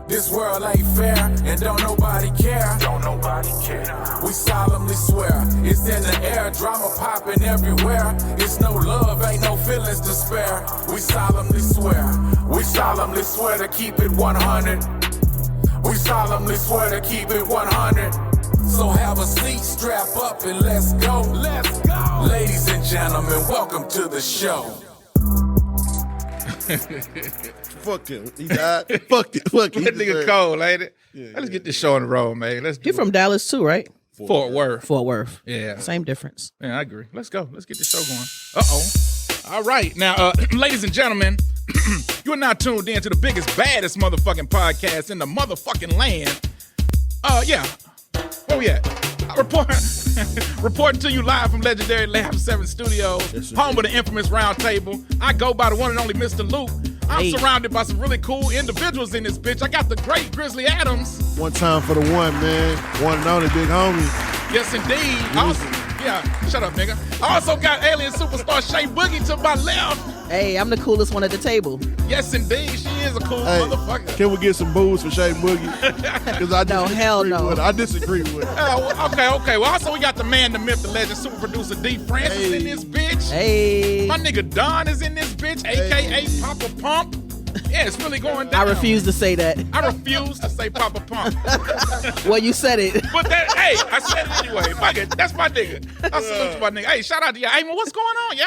This world ain't fair, and don't nobody care. Don't nobody care. We solemnly swear, it's in the air, drama popping everywhere. It's no love, ain't no feelings to spare. We solemnly swear to keep it 100. We solemnly swear to keep it 100. So have a seat, strap up, and let's go. Let's go. Ladies and gentlemen, welcome to the show. Fuck him. He died. Fuck it. That nigga cold, ain't it? Yeah, Let's get this show on the road, man. Let's do You're from Dallas too, right? Fort Worth. Fort Worth. Yeah. Same difference. Yeah, I agree. Let's go. Let's get this show going. Uh-oh. All right. Now, ladies and gentlemen, you are now tuned in to the biggest, baddest motherfucking podcast in the motherfucking land. Yeah. Where we at? Reporting to you live from legendary Lab 7 Studios, home of the infamous Roundtable. I go by the one and only Mr. Luke. I'm surrounded by some really cool individuals in this bitch. I got the great Grizzly Adams. One time for the one, man. One and only big homie. Yes, indeed. Shut up, nigga. I also got alien superstar Shay Boogie to my left. Hey, I'm the coolest one at the table. Yes, indeed. She is a cool motherfucker. Can we get some booze for Shay Boogie? Because hell no. I disagree with it. Okay. Well, also we got the man, the myth, the legend, super producer D. Francis in this bitch. Hey. My nigga Don is in this bitch, a.k.a. Papa Pump. Yeah, it's really going down. I refuse to say that. I refuse to say Papa Pump. Well, you said it. But I said it anyway. Fuck it. That's my nigga. I salute you, my nigga. Hey, shout out to y'all. Hey, man, what's going on, y'all?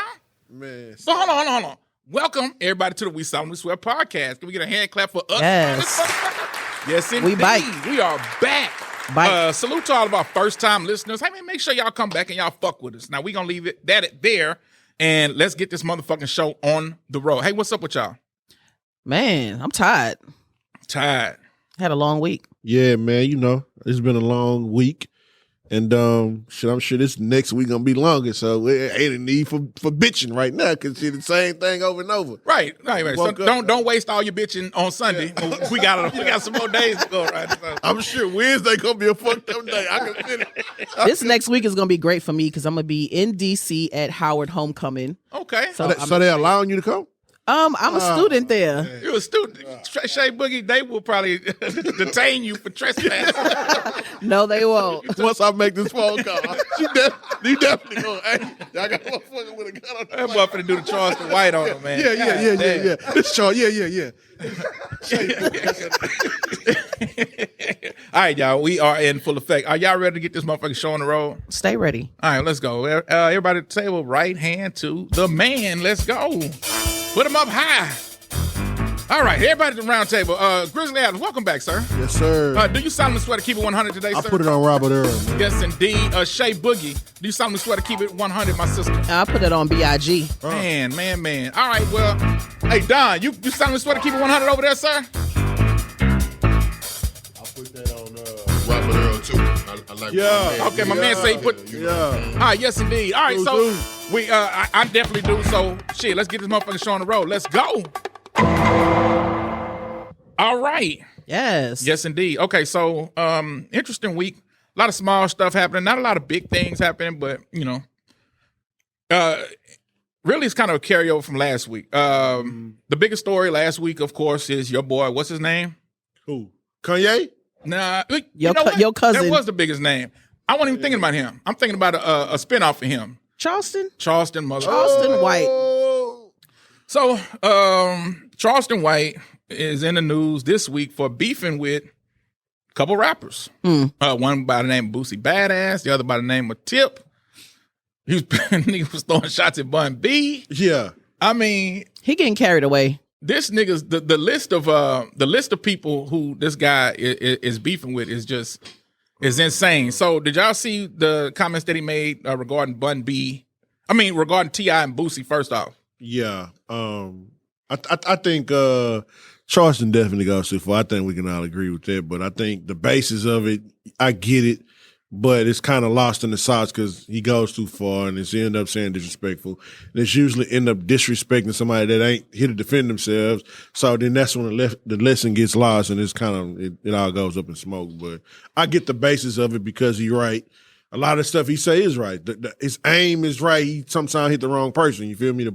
Man. So hold on. Welcome, everybody, to the We Solemnly Swear podcast. Can we get a hand clap for us? Yes. Yes, indeed. We bite. We are back. Salute to all of our first-time listeners. Hey, man, make sure y'all come back and y'all fuck with us. Now, we going to leave that there, and let's get this motherfucking show on the road. Hey, what's up with y'all? Man, I'm tired. Tired. Had a long week. Yeah, man, it's been a long week. And I'm sure this next week gonna be longer, so it ain't a need for bitching right now, because it's the same thing over and over. Right. So don't waste all your bitching on Sunday. Yeah. We got some more days to go, right? So. I'm sure Wednesday gonna be a fucked up day. I can feel it. This next week is gonna be great for me because I'm gonna be in DC at Howard Homecoming. Okay. So they allowing you to come? I'm a student there. You're a student. Shay Boogie, they will probably detain you for trespassing. No, they won't. Once I make this phone call, you definitely going, hey, y'all got a motherfucker with a gun on the That boy finna do the Charleston White on him, man. Yeah. This Charles, yeah. All right, y'all, we are in full effect. Are y'all ready to get this motherfucking show on the road? Stay ready. All right, let's go. Everybody at the table, right hand to the man. Let's go. Put him up high. All right, everybody at the round table. Grizzly Adams, welcome back, sir. Yes, sir. Do you solemnly swear to keep it 100 today, sir? I put it on Robert Earl, man. Yes, indeed. Shay Boogie, do you solemnly swear to keep it 100, my sister? I put it on B.I.G. Man. All right, well, hey, Don, you solemnly swear to keep it 100 over there, sir? I put that on Robert Earl, too. I like Okay, my man say he put... Yeah. All right, yes, indeed. All right, so I definitely do. So, shit, let's get this motherfucking show on the road. Let's go. All right. Yes, indeed. Okay, so interesting week. A lot of small stuff happening. Not a lot of big things happening, but, really it's kind of a carryover from last week. The biggest story last week, of course, is your boy, what's his name? Who? Kanye? Nah. Your cousin. That was the biggest name. I wasn't even thinking about him. I'm thinking about a spinoff of him. Charleston White. So, Charleston White is in the news this week for beefing with a couple rappers. One by the name of Boosie Badass, the other by the name of Tip. He was throwing shots at Bun B. Yeah. I mean, he getting carried away. This nigga's the list of people who this guy is beefing with is insane. So did y'all see the comments that he made regarding Bun B? I mean, regarding T.I. and Boosie, first off. Yeah. I think Charleston definitely goes too far. I think we can all agree with that. But I think the basis of it, I get it, but it's kind of lost in the sauce because he goes too far and it's end up saying disrespectful. And it's usually end up disrespecting somebody that ain't here to defend themselves. So then that's when the lesson gets lost and it's kind of, it all goes up in smoke. But I get the basis of it because he's right. A lot of stuff he say is right. His aim is right. He sometimes hit the wrong person. You feel me? You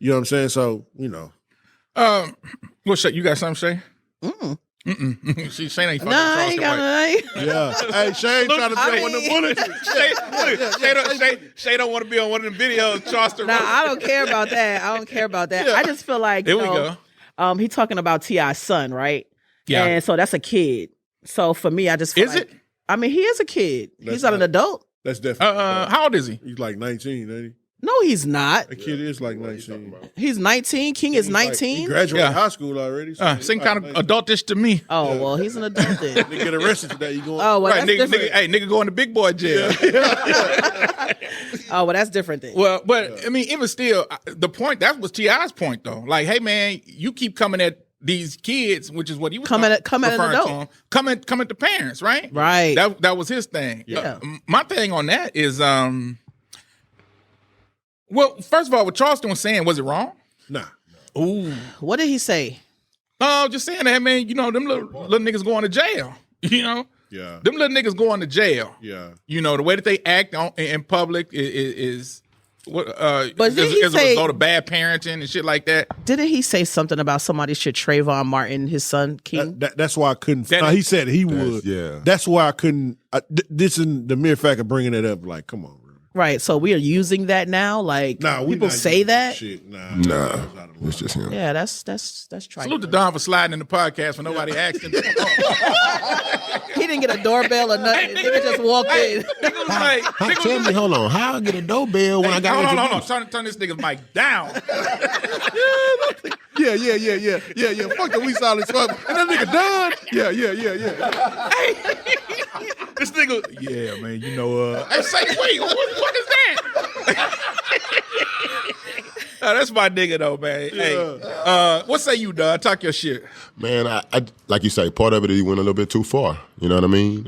know what I'm saying? So, What's Shay? You got something, Shay? Shay ain't fucking I ain't got nothing. Yeah. Hey, Shane trying to take one of the bullets. Shay don't want to be on one of the videos. Charleston. Nah, I don't care about that. I just feel like Here we go. He talking about T.I.'s son, right? Yeah. And so that's a kid. So for me, I just feel Is like, it? I mean, he is a kid. He's not an adult. That's definitely. How old is he? He's like 19, ain't he? No, he's not. The kid is like 19. He's 19. King is He 19. graduated Yeah. high school already. Seem kind of adultish to me. Oh, well, he's an adult then. They get arrested today. You going? Oh, well, Right, that's different. nigga going to big boy jail. Oh, well, that's different then. Well, but I mean, even still, the point, that was T.I.'s point though. Like, hey man, you keep coming at these kids, which is what he was Come at an referring adult. to them. Come at the parents, right? Right. That was his thing. Yeah. My thing on that is, well, first of all, what Charleston was saying, was it wrong? Nah. Ooh. What did he say? Just saying that, man, you know, them little niggas going to jail. You know? Yeah. Them little niggas going to jail. Yeah. You know, the way that they act in public is what But did as he a say- result of bad parenting and shit like that. Didn't he say something about somebody should Trayvon Martin, his son, King? That's why I couldn't. That- no, he said he would. yeah. That's why I couldn't. This is the mere fact of bringing it up. Like, come on, bro. Right. So we are using that now. Like Nah, we people not say using that. Shit. Nah. It's just him. Yeah, that's trying. Salute to Don for sliding in the podcast when nobody asked him. He didn't get a doorbell or nothing. Nigga just walked in. Nigga was like, nigga Tell was me, hold on. How I get a doorbell when I got hold introduced? on. Turn this nigga's mic down. Yeah. Fuck the we solid swap. And that nigga done. Yeah. This nigga, yeah, man, you know, hey, say, wait, what the fuck is that? That's my nigga though, man. Hey, what say you, Don? Talk your shit. Man, I like you say, part of it he went a little bit too far. You know what I mean?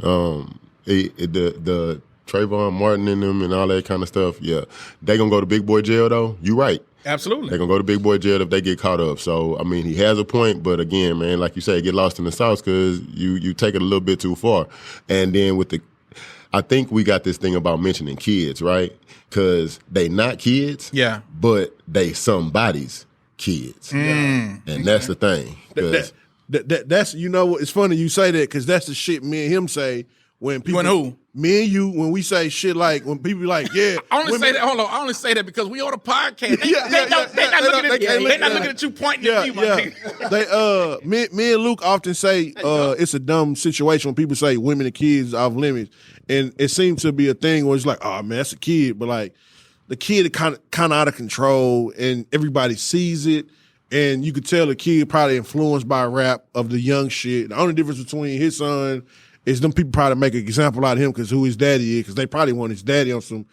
The Trayvon Martin in them and all that kind of stuff. Yeah, they gonna go to big boy jail though. You right. Absolutely. They're going to go to big boy jail if they get caught up. So, I mean, he has a point, but again, man, like you say, get lost in the sauce because you take it a little bit too far. And then I think we got this thing about mentioning kids, right? Because they not kids, Yeah. but they somebody's kids. And that's the thing. 'Cause That's, you know, it's funny you say that because that's the shit me and him say when people. and who? Me and you, when we say shit like, when people be like, yeah. I only women- say that. Hold on. I only say that because we on a podcast. They Yeah, not looking at you pointing at me, my nigga. They me and Luke often say it's a dumb situation when people say women and kids off limits, and it seems to be a thing where it's like, oh man, that's a kid, but like the kid is kind of out of control, and everybody sees it, and you could tell the kid probably influenced by rap of the young shit. The only difference between his son is them people probably make an example out of him because who his daddy is, because they probably want his daddy on some,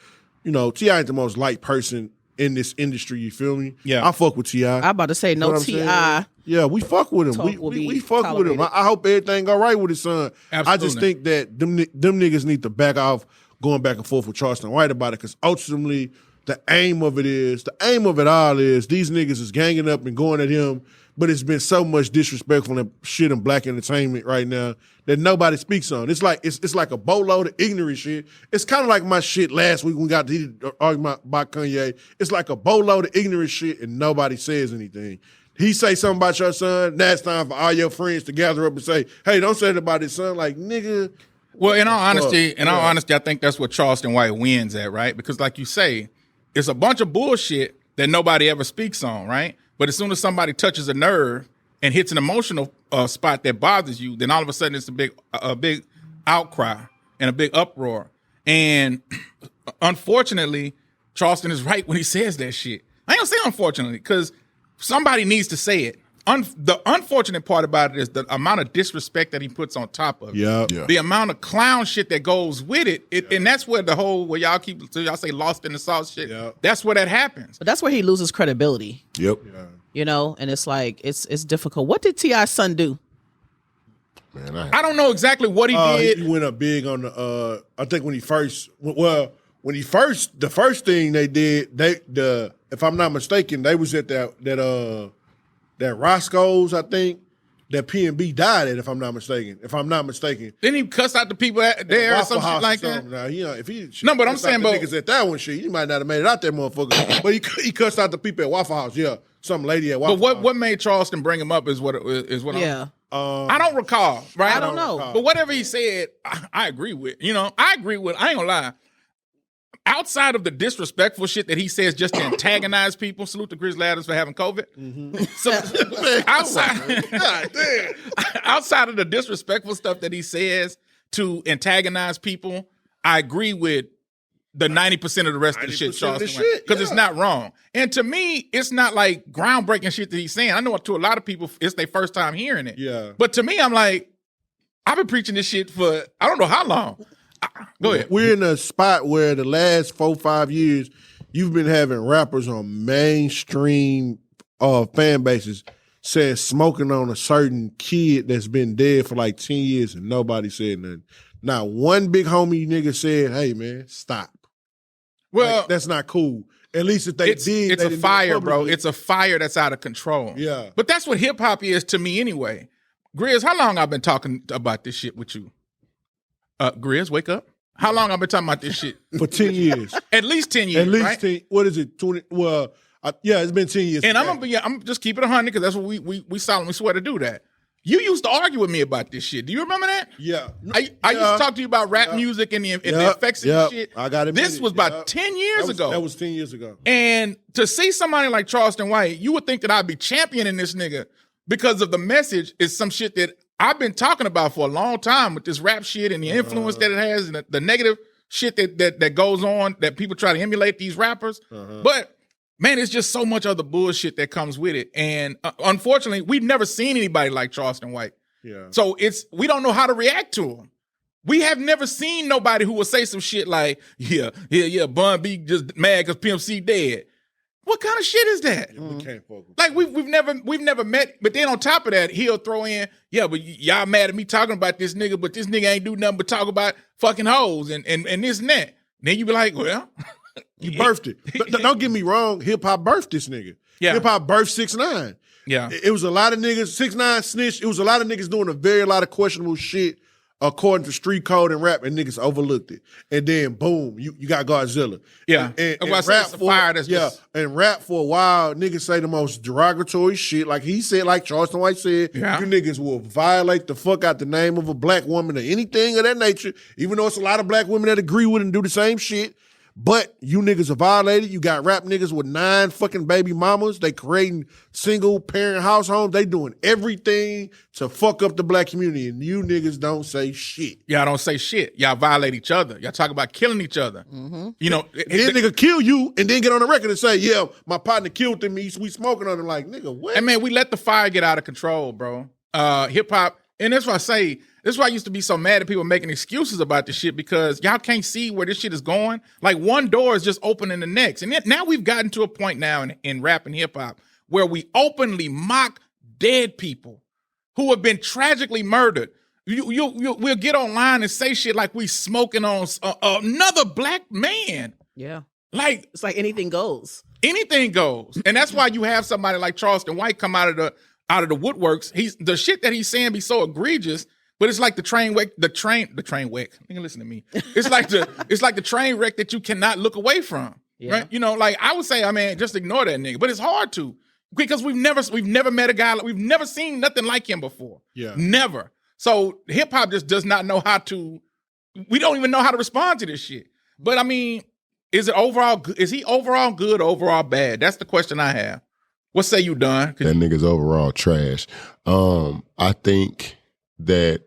you know, T.I. ain't the most liked person in this industry, you feel me? Yeah. I fuck with T.I. I'm about to say You know no what I'm saying? T.I. Yeah, we fuck with him. Talk will We be fuck with him. tolerated. I hope everything go right with his son. I just Absolutely. think that them niggas need to back off going back and forth with Charleston White about it, because ultimately the aim of it all is these niggas is ganging up and going at him, but it's been so much disrespectful and shit in black entertainment right now that nobody speaks on. It's like it's like a boatload of ignorant shit. It's kind of like my shit last week when we got the argument about Kanye. It's like a boatload of ignorant shit and nobody says anything. He say something about your son, now it's time for all your friends to gather up and say, hey, don't say that about his son. Like, nigga. Well, in all honesty, Yeah. I think that's what Charleston White wins at, right? Because like you say, it's a bunch of bullshit that nobody ever speaks on, right? But as soon as somebody touches a nerve and hits an emotional spot that bothers you, then all of a sudden it's a big outcry and a big uproar. And unfortunately, Charleston is right when he says that shit. I ain't gonna say unfortunately, because somebody needs to say it. The unfortunate part about it is the amount of disrespect that he puts on top of it. Yeah. The amount of clown shit that goes with it. And that's where the whole, where y'all say lost in the sauce shit. Yeah. That's where that happens. But that's where he loses credibility. Yep. You know, and it's like it's difficult. What did T.I.'s son do? Man, I don't know exactly what he did. He went up big on the. I think when he first, the first thing they did, if I'm not mistaken, they was at that Roscoe's, I think, that P&B died at, if I'm not mistaken. Then he cussed out the people there or some shit like that. Now, if he no, but I'm saying, but niggas at that one shit, he might not have made it out there, motherfucker. But he cussed out the people at Waffle House. Yeah, some lady at Waffle House. But what made Charleston bring him up is what Yeah. I don't recall. Right? I don't know. But whatever he said, I agree with. I agree with. I ain't gonna lie. Outside of the disrespectful shit that he says just to antagonize people, salute to Chris Ladders for having COVID. Mm-hmm. So outside of the disrespectful stuff that he says to antagonize people, I agree with the 90% of the rest of the shit Charleston went, because it's not wrong. And to me, it's not like groundbreaking shit that he's saying. I know to a lot of people, it's their first time hearing it. Yeah. But to me, I'm like, I've been preaching this shit for I don't know how long. Go ahead. We're in a spot where the last 4-5 years, you've been having rappers on mainstream fan bases saying smoking on a certain kid that's been dead for like 10 years and nobody said nothing. Not one big homie nigga said, hey, man, stop. Well, like, that's not cool. At least if they did. It's a fire, bro. It's a fire that's out of control. Yeah. But that's what hip-hop is to me anyway. Grizz, how long I've been talking about this shit with you? Grizz, wake up. How long I've been talking about this shit? For 10 years. At least 10 years, At least right? 10, what is it, 20? Well, yeah, it's been 10 years. And I'm just keep it 100 because that's what we solemnly swear to do that. You used to argue with me about this shit. Do you remember that? Yeah. I used to talk to you about rap music and the effects and shit. I got it. This was about 10 years ago. That was 10 years ago. And to see somebody like Charleston White, you would think that I'd be championing this nigga because of the message is some shit that I've been talking about for a long time with this rap shit and the influence that it has and the negative shit that goes on that people try to emulate these rappers. But man, it's just so much other bullshit that comes with it. And unfortunately, we've never seen anybody like Charleston White. Yeah. So we don't know how to react to him. We have never seen nobody who will say some shit like, yeah, Bun B just mad because Pimp C dead. What kind of shit is that? We can't focus. Like we've never met, but then on top of that, he'll throw in, yeah, but y'all mad at me talking about this nigga, but this nigga ain't do nothing but talk about fucking hoes and this and that. Then you be like, well, you birthed it. Don't get me wrong, hip hop birthed this nigga. Yeah. Hip hop birthed 6ix9ine. Yeah. It was a lot of niggas, 6ix9ine snitched. It was a lot of niggas doing a lot of questionable shit according to street code and rap, and niggas overlooked it. And then boom, you got Godzilla. Yeah. And rap for fire that's and rap for a while, niggas say the most derogatory shit. Like he said, like Charleston White said, you niggas will violate the fuck out the name of a black woman or anything of that nature, even though it's a lot of black women that agree with it and do the same shit. But you niggas are violated. You got rap niggas with 9 fucking baby mamas. They creating single parent households. They doing everything to fuck up the black community. And you niggas don't say shit. Y'all don't say shit. Y'all violate each other. Y'all talk about killing each other. Mm-hmm. You know, then nigga kill you and then get on the record and say, yeah, my partner killed him. We smoking on him. Like, nigga, what? I mean, we let the fire get out of control, bro. Hip hop. And that's why I say, this is why I used to be so mad at people making excuses about this shit, because y'all can't see where this shit is going. Like one door is just opening the next. And now we've gotten to a point now in rap and hip hop where we openly mock dead people who have been tragically murdered. We'll get online and say shit like we smoking on another black man. Yeah. Like it's like anything goes. Anything goes. And that's why you have somebody like Charleston White come out of the woodworks. The shit that he's saying be so egregious, but it's like the train wreck. Nigga, listen to me. It's like the train wreck that you cannot look away from. Yeah. Right? You know, like I would say, I mean, just ignore that nigga. But it's hard to, because we've never met a guy, we've never seen nothing like him before. Yeah. Never. So hip hop just does not know how to, we don't even know how to respond to this shit. But I mean, is he overall good or overall bad? That's the question I have. What say you, Don? That nigga's overall trash. I think that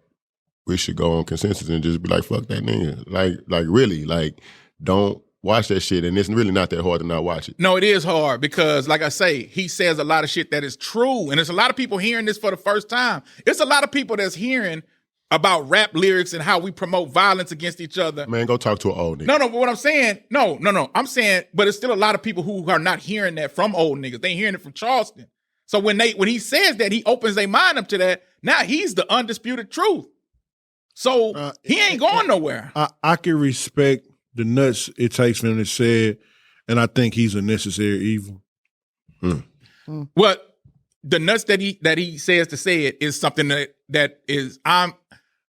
we should go on consensus and just be like, fuck that nigga. Like really, like don't watch that shit. And it's really not that hard to not watch it. No, it is hard because, like I say, he says a lot of shit that is true. And there's a lot of people hearing this for the first time. It's a lot of people that's hearing about rap lyrics and how we promote violence against each other. Man, go talk to an old nigga. No, but what I'm saying, no. I'm saying, but it's still a lot of people who are not hearing that from old niggas. They hearing it from Charleston. So when he says that, he opens their mind up to that. Now he's the undisputed truth. So he ain't going nowhere. I can respect the nuts it takes for him to say it, and I think he's a necessary evil. What? the nuts that he says to say it is something that is, how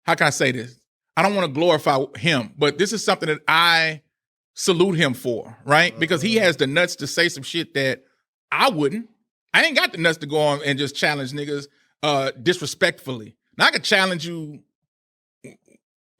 can I say this? I don't want to glorify him, but this is something that I salute him for, right? Because he has the nuts to say some shit that I wouldn't. I ain't got the nuts to go on and just challenge niggas disrespectfully. Now I could challenge you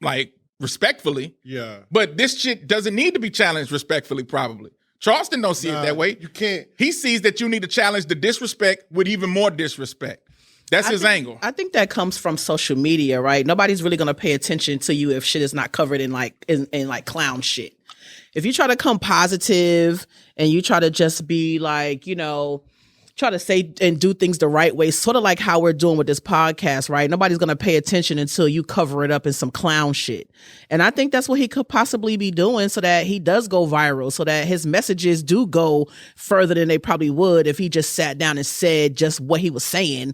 like respectfully. Yeah. But this shit doesn't need to be challenged respectfully, probably. Charleston don't see it that way. You can't. He sees that you need to challenge the disrespect with even more disrespect. That's his angle. I think that comes from social media, right? Nobody's really gonna pay attention to you if shit is not covered in like clown shit. If you try to come positive and you try to just be like, try to say and do things the right way, sort of like how we're doing with this podcast, right? Nobody's going to pay attention until you cover it up in some clown shit. And I think that's what he could possibly be doing so that he does go viral, so that his messages do go further than they probably would if he just sat down and said just what he was saying,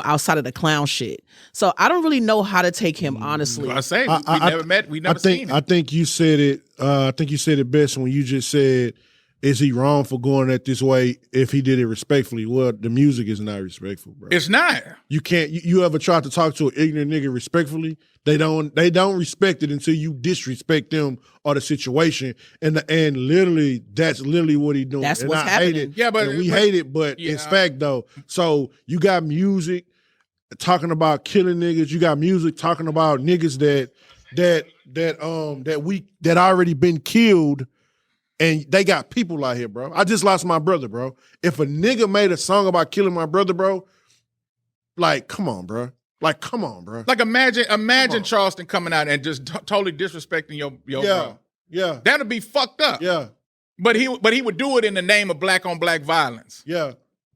outside of the clown shit. So I don't really know how to take him, honestly. I say, we never met, we never seen him. I think you said it. I think you said it best when you just said, is he wrong for going at this way if he did it respectfully? Well, the music is not respectful, bro. It's not. You can't. You ever try to talk to an ignorant nigga respectfully? They don't respect it until you disrespect them or the situation. And literally, that's literally what he doing. That's and what's I happening. hate it. Yeah, but we hate it. But it's fact though. So you got music talking about killing niggas. You got music talking about niggas that already been killed. And they got people out here, bro. I just lost my brother, bro. If a nigga made a song about killing my brother, bro, like, come on, bro. Like, come on, bro. Like, imagine Charleston coming out and just totally disrespecting your bro. Yeah. That'd be fucked up. Yeah. But he would do it in the name of black on black violence. Yeah.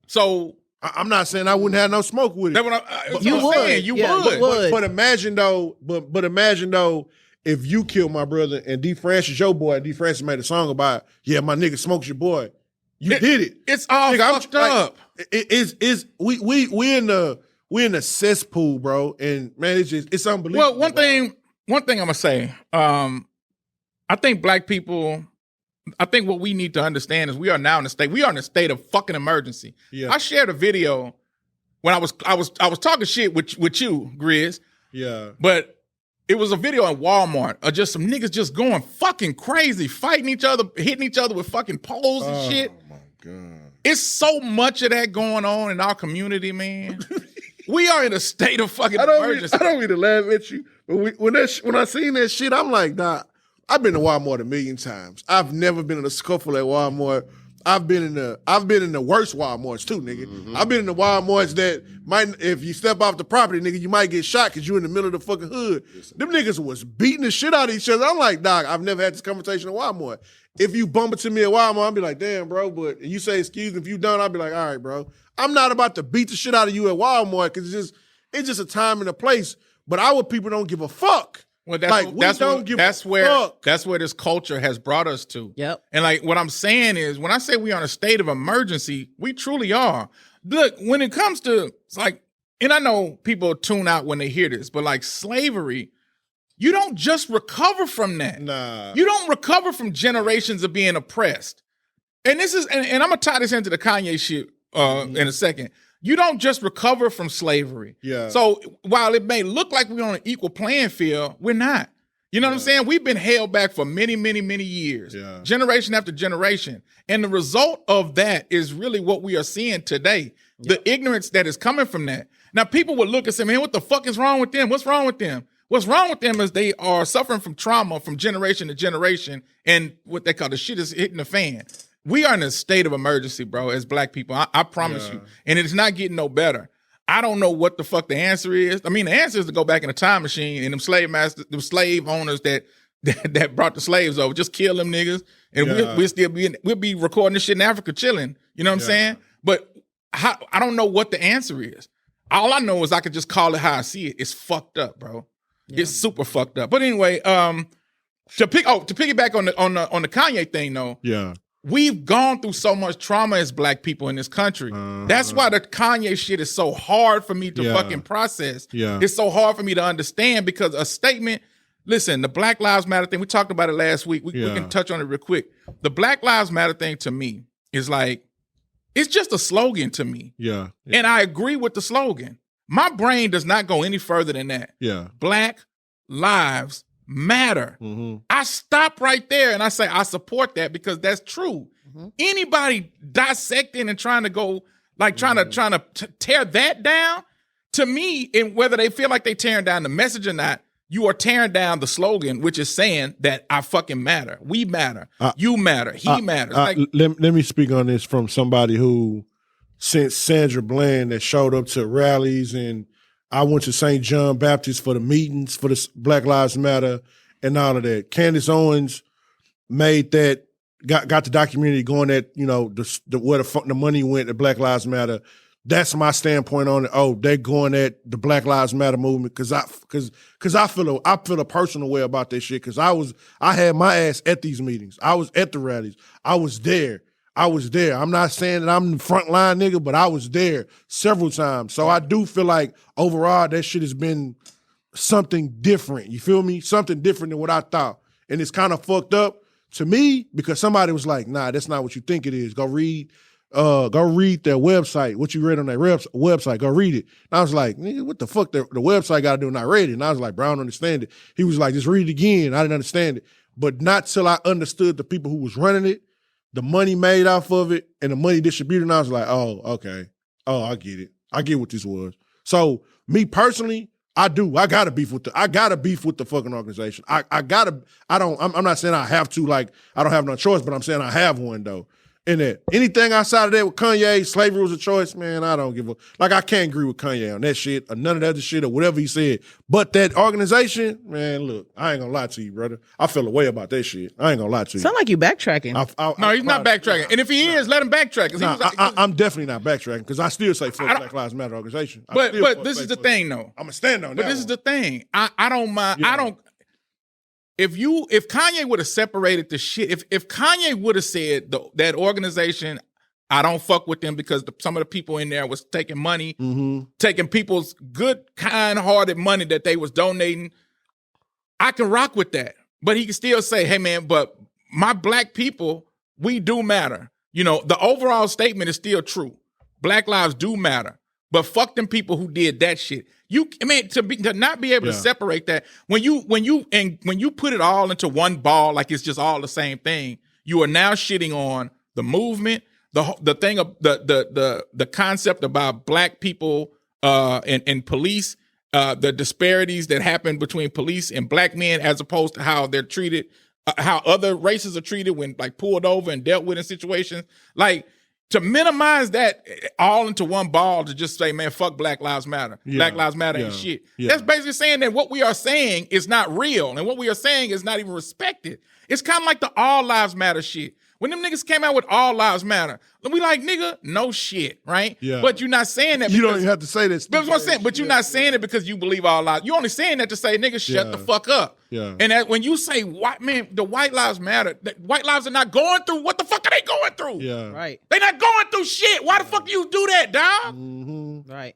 So I'm not saying I wouldn't have no smoke with it. That's what I'm saying. You would. But imagine though, if you kill my brother and D. Francis your boy, D. Francis made a song about, yeah, my nigga smokes your boy. You did it. It's all fucked up. We in the cesspool, bro. And man, it's unbelievable. Well, one thing I'm gonna say, I think black people, I think what we need to understand is we are in a state of fucking emergency. Yeah. I shared a video when I was talking shit with you, Grizz. Yeah. But it was a video in Walmart of just some niggas just going fucking crazy, fighting each other, hitting each other with fucking poles and shit. Oh my God. It's so much of that going on in our community, man. We are in a state of fucking emergency. I don't mean to laugh at you, but when I seen that shit, I'm like, nah, I've been to Walmart a million times. I've never been in a scuffle at Walmart. I've been in the worst Walmarts too, nigga. Mm-hmm. I've been in the Walmarts that might, if you step off the property, nigga, you might get shot because you in the middle of the fucking hood. Them niggas was beating the shit out of each other. I'm like, dog, I've never had this conversation at Walmart. If you bump into me at Walmart, I'll be like, damn, bro, but you say excuse me. If you don't, I'll be like, all right, bro. I'm not about to beat the shit out of you at Walmart because it's just a time and a place. But our people don't give a fuck. Well, that's where this culture has brought us to. Yep. And like what I'm saying is, when I say we are in a state of emergency, we truly are. Look, when it comes to, it's like, and I know people tune out when they hear this, but like slavery, you don't just recover from that. Nah. You don't recover from generations of being oppressed. And this is, and I'm gonna tie this into the Kanye shit in a second. You don't just recover from slavery. Yeah. So while it may look like we're on an equal playing field, we're not. You know what I'm saying? We've been held back for many, many, many years, generation after generation. And the result of that is really what we are seeing today, the ignorance that is coming from that. Now, people would look and say, man, what the fuck is wrong with them? What's wrong with them? What's wrong with them is they are suffering from trauma from generation to generation, and what they call the shit is hitting the fan. We are in a state of emergency, bro, as black people. I promise you. And it's not getting no better. I don't know what the fuck the answer is. I mean, the answer is to go back in a time machine and them slave masters, them slave owners that brought the slaves over, just kill them niggas. And we'll be recording this shit in Africa chilling. You know what I'm saying? But I don't know what the answer is. All I know is I could just call it how I see it. It's fucked up, bro. Yeah. It's super fucked up. But anyway, to piggyback on the Kanye thing though. Yeah. We've gone through so much trauma as black people in this country. That's why the Kanye shit is so hard for me to fucking process. Yeah. It's so hard for me to understand because a statement, listen, the Black Lives Matter thing, we talked about it last week. We can touch on it real quick. The Black Lives Matter thing to me is like, It's just a slogan to me. Yeah. And I agree with the slogan. My brain does not go any further than that. Yeah. Black lives matter. Mm-hmm. I stop right there and I say I support that because that's true. Mm-hmm. Anybody dissecting and trying to go like trying to tear that down, to me, and whether they feel like they tearing down the message or not, you are tearing down the slogan, which is saying that I fucking matter. We matter. You matter. He matters. Let me speak on this from somebody who, since Sandra Bland, that showed up to rallies, and I went to St. John Baptist for the meetings for the Black Lives Matter and all of that. Candace Owens made that, got the documentary going at, you know, where the money went at Black Lives Matter. That's my standpoint on it. Oh, they're going at the Black Lives Matter movement because I feel a personal way about this shit because I had my ass at these meetings. I was at the rallies. I was there. I'm not saying that I'm the front line nigga, but I was there several times. So I do feel like overall that shit has been something different. You feel me? Something different than what I thought. And it's kind of fucked up to me because somebody was like, nah, that's not what you think it is. Go read their website. What you read on their website, go read it. And I was like, nigga, what the fuck the website got to do? And I read it. And I was like, bro, I don't understand it. He was like, just read it again. I didn't understand it. But not till I understood the people who was running it, the money made off of it, and the money distributed. And I was like, oh, okay. Oh, I get it. I get what this was. So me personally, I gotta beef with the fucking organization. I'm not saying I have to, like, I don't have no choice, but I'm saying I have one though. And that anything outside of that with Kanye, slavery was a choice, man, I don't give a, like, I can't agree with Kanye on that shit or none of that other shit or whatever he said. But that organization, man, look, I ain't gonna lie to you, brother. I feel a way about that shit. I ain't gonna lie to you. Sound like you backtracking. No, he's not backtracking. And if he is, let him backtrack. I'm definitely not backtracking because I still say fuck Black Lives Matter organization. But this is the thing, though. I'm gonna stand on that. But this is the thing. I don't mind. Yeah. I don't. If Kanye would have separated the shit, if Kanye would have said that organization, I don't fuck with them because some of the people in there was taking money, taking people's good, kind-hearted money that they was donating, I can rock with that. But he can still say, hey, man, but my black people, we do matter. You know, the overall statement is still true. Black lives do matter. But fuck them people who did that shit. To not be able to separate that, when you put it all into one ball, like it's just all the same thing, you are now shitting on the movement, the thing of the concept about black people and police, the disparities that happen between police and black men as opposed to how they're treated, how other races are treated when like pulled over and dealt with in situations. Like, to minimize that all into one ball to just say, man, fuck Black Lives Matter. Yeah. Black Lives Matter ain't shit. Yeah. That's basically saying that what we are saying is not real and what we are saying is not even respected. It's kind of like the All Lives Matter shit. When them niggas came out with All Lives Matter, we like, nigga, no shit, right? Yeah. But you're not saying that because... You don't even have to say that. That's what I'm saying. But you're not saying it because you believe all lives. You're only saying that to say, nigga, shut the fuck up. Yeah. And that when you say, the white lives matter, white lives are not going through, what the fuck are they going through? Yeah. Right. They not going through shit. Why the fuck do you do that, dog? Mm-hmm. Right.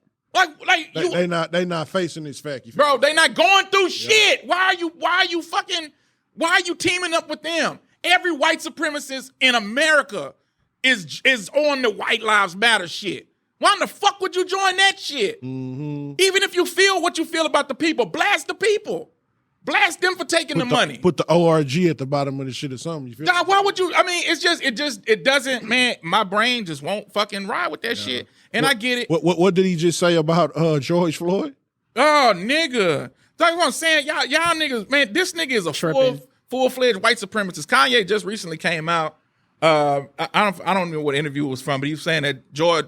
They not facing this fact. Bro, they not going through shit. Why are you teaming up with them? Every white supremacist in America is on the White Lives Matter shit. Why in the fuck would you join that shit? Mm-hmm. Even if you feel what you feel about the people, blast the people. Blast them for taking the money. Put the ORG at the bottom of the shit or something. You feel? God, why would you? I mean, it doesn't, man. My brain just won't fucking ride with that shit. And I get it. What did he just say about George Floyd? Oh, nigga. That's what I'm saying. Y'all niggas, man, this nigga is a full-fledged white supremacist. Kanye just recently came out. I don't know what interview it was from, but he was saying that George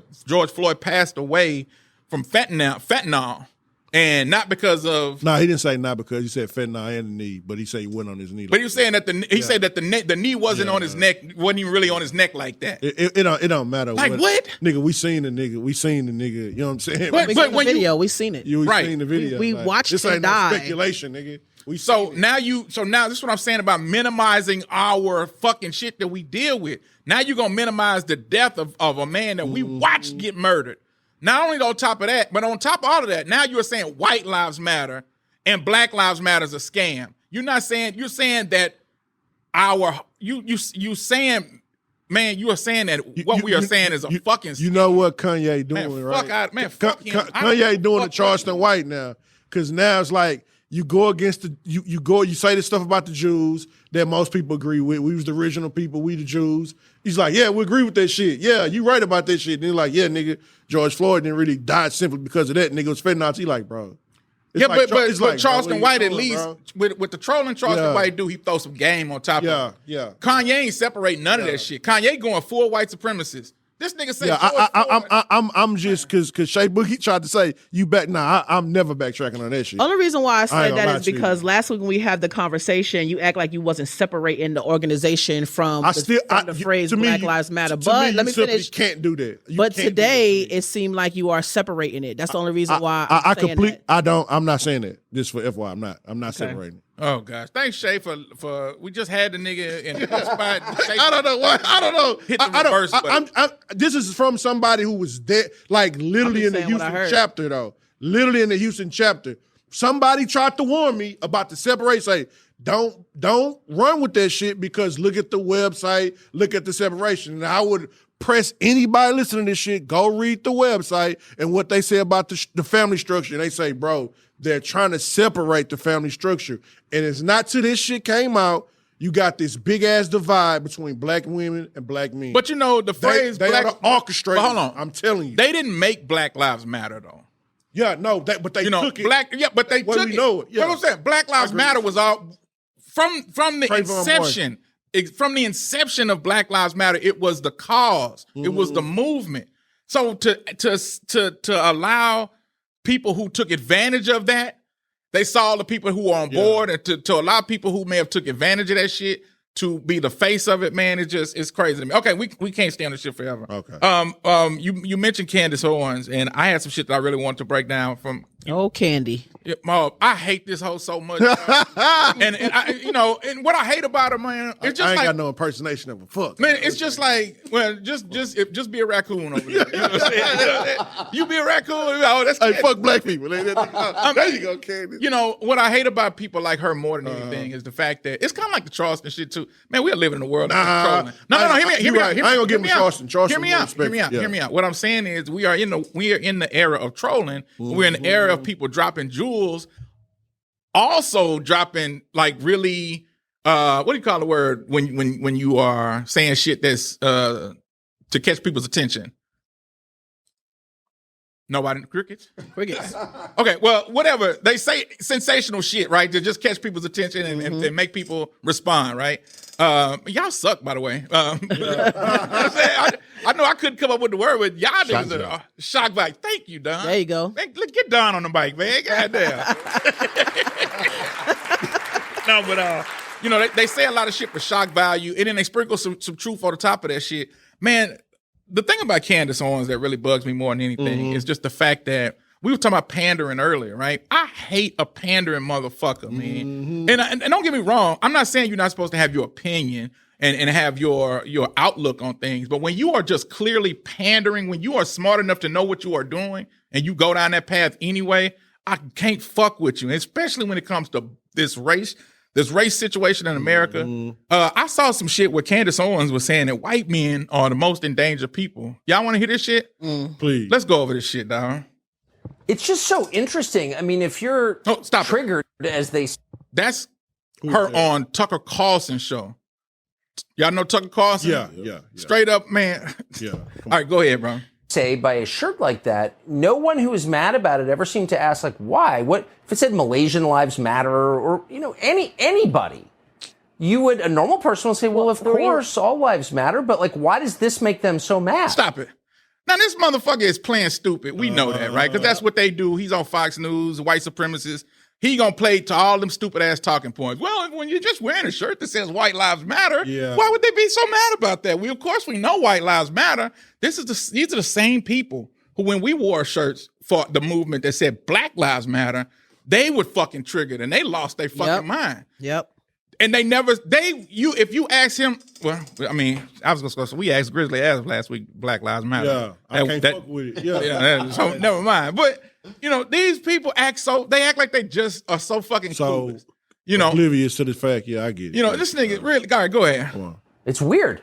Floyd passed away from fentanyl, and not because of. No, he didn't say not because. He said fentanyl and the knee, but he said he went on his knee. But he was saying that said that the knee wasn't on his neck, wasn't even really on his neck like that. It don't matter. Like what? Nigga, we seen the nigga. You know what I'm saying? But when video, we seen it. We seen the video. We watched this it ain't die. No speculation, nigga. So now this is what I'm saying about minimizing our fucking shit that we deal with. Now you're gonna minimize the death of a man that we watched get murdered. Not only on top of that, but on top of all of that, now you're saying white lives matter and Black Lives Matter is a scam. You're saying that you saying man, you are saying that what we are saying is a fucking. You know what Kanye doing, man, right? Fuck him. Kanye doing the Charleston White now, because now it's like you go against you say this stuff about the Jews that most people agree with. We was the original people, we the Jews. He's like, yeah, we agree with that shit. Yeah, you right about that shit. And he's like, yeah, nigga, George Floyd didn't really die simply because of that. Nigga was fentanyl. He like, bro. But Charleston White at least with the trolling Charleston White do, he throw some game on top of it. Yeah. Kanye ain't separate none of that shit. Kanye going full white supremacist. This nigga say I'm just because Shay Boogie tried to say you back. Nah, I'm never backtracking on that shit. Only reason why I said that is because last week when we had the conversation, you act like you wasn't separating the organization from the phrase Black Lives Matter. But let me finish. Can't do that. But today it seemed like you are separating it. That's the only reason why I'm not saying that. Just for FYI, I'm not separating it. Oh gosh, thanks Shay for we just had the nigga in the spot. I don't know what. I don't know. Hit the reverse button. This is from somebody who was there, like literally in the Houston chapter, though. Literally in the Houston chapter. Somebody tried to warn me about the separation. Say, don't run with that shit because look at the website, look at the separation. And I would press anybody listening to this shit, go read the website and what they say about the family structure. And they say, bro, they're trying to separate the family structure. And it's not till this shit came out, you got this big ass divide between black women and black men. But you know, the phrase they black are the orchestrator. Hold on. I'm telling you. They didn't make Black Lives Matter though. Yeah, no, but they took it. But they took it. Know it. Yeah. You know what I'm saying? Black Lives Matter was all from the inception. From the inception of Black Lives Matter, it was the cause. Mm-hmm. It was the movement. So to allow people who took advantage of that, they saw the people who were on board, and to allow people who may have took advantage of that shit to be the face of it, man, it's crazy to me. Okay, we can't stay on this shit forever. Okay. You mentioned Candace Owens, and I had some shit that I really want to break down from. Oh, Candy. I hate this hoe so much. and what I hate about her, man, it's just I ain't got no impersonation of a fuck. Man, it's just like, well, just be a raccoon over there. You know what I'm saying? You be a raccoon. Oh, that's hey, fuck black people. There you go, Candy. You know, what I hate about people like her more than anything is the fact that it's kind of like the Charleston shit too. Man, we are living in a world of trolling. No, hear me out. I ain't gonna give him Charleston. Hear me out. What I'm saying is we are in the era of trolling. Mm-hmm. We're in the era of people dropping jewels, also dropping like really what do you call the word when you are saying shit that's to catch people's attention? Nobody, crickets. Okay, well, whatever. They say sensational shit, right? To just catch people's attention and make people respond, right? Y'all suck, by the way. I know I couldn't come up with the word, but y'all niggas are shock value. Thank you, Don. There you go. Man, get Don on the mic, man. Goddamn. No, but they say a lot of shit for shock value, and then they sprinkle some truth on the top of that shit. Man, the thing about Candace Owens that really bugs me more than anything is just the fact that we were talking about pandering earlier, right? I hate a pandering motherfucker, man. And don't get me wrong, I'm not saying you're not supposed to have your opinion and have your outlook on things, but when you are just clearly pandering, when you are smart enough to know what you are doing and you go down that path anyway, I can't fuck with you, especially when it comes to this race situation in America. I saw some shit where Candace Owens was saying that white men are the most endangered people. Y'all want to hear this shit? Please. Let's go over this shit, dog. It's just so interesting. I mean, if you're triggered, as they... That's her on Tucker Carlson's show. Y'all know Tucker Carlson? Yeah. Straight up, man. Yeah. All right, go ahead, bro. Say by a shirt like that, no one who was mad about it ever seemed to ask, like, why? What if it said Malaysian lives matter or anybody? A normal person would say, well, of course, all lives matter, but like, why does this make them so mad? Stop it. Now, this motherfucker is playing stupid. We know that, right? Because that's what they do. He's on Fox News, white supremacists. He gonna play to all them stupid ass talking points. Well, when you're just wearing a shirt that says "White Lives Matter," why would they be so mad about that? Of course we know White Lives Matter. These are the same people who, when we wore shirts for the movement that said Black Lives Matter, they were fucking triggered and they lost their fucking mind. Yep. And if you ask him, well, I mean, I was gonna say we asked Grizzly Adams last week, Black Lives Matter. Yeah, I can't fuck with it. Yeah, so never mind. But these people act like they just are so fucking cool. Oblivious to the fact. Yeah, I get it. This nigga really. All right, go ahead. It's weird.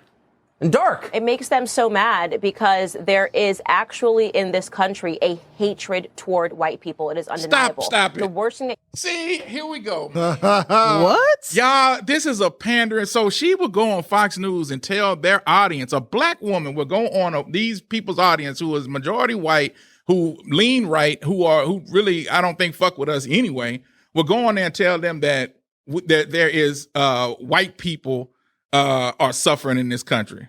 and dark. It makes them so mad because there is actually in this country a hatred toward white people. It is undeniable. Stop it. The worst thing. See, here we go. What? Y'all, this is a pandering. So she would go on Fox News and tell their audience, a black woman would go on these people's audience who is majority white, who lean right, who really, I don't think fuck with us anyway, will go on there and tell them that there is white people are suffering in this country.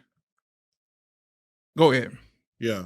Go ahead. Yeah.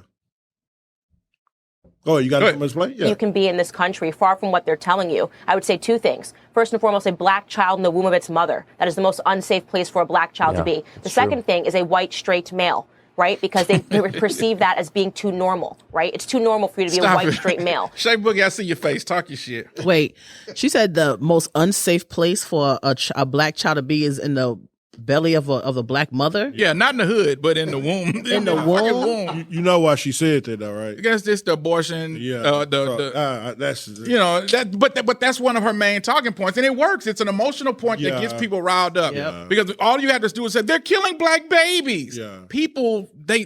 Oh, you got to play? Yeah. You can be in this country far from what they're telling you. I would say two things. First and foremost, a black child in the womb of its mother. That is the most unsafe place for a black child to be. The second thing is a white straight male, right? Because they perceive that as being too normal, right? It's too normal for you to be a white straight male. Shay Boogie, I see your face. Talk your shit. Wait, she said the most unsafe place for a black child to be is in the belly of a black mother? Yeah, not in the hood, but in the womb. In the womb? You know why she said that, though, right? I guess this the abortion. Yeah. That's but that's one of her main talking points, and it works. It's an emotional point that gets people riled up. Yep. Because all you have to do is say they're killing black babies. Yeah. People they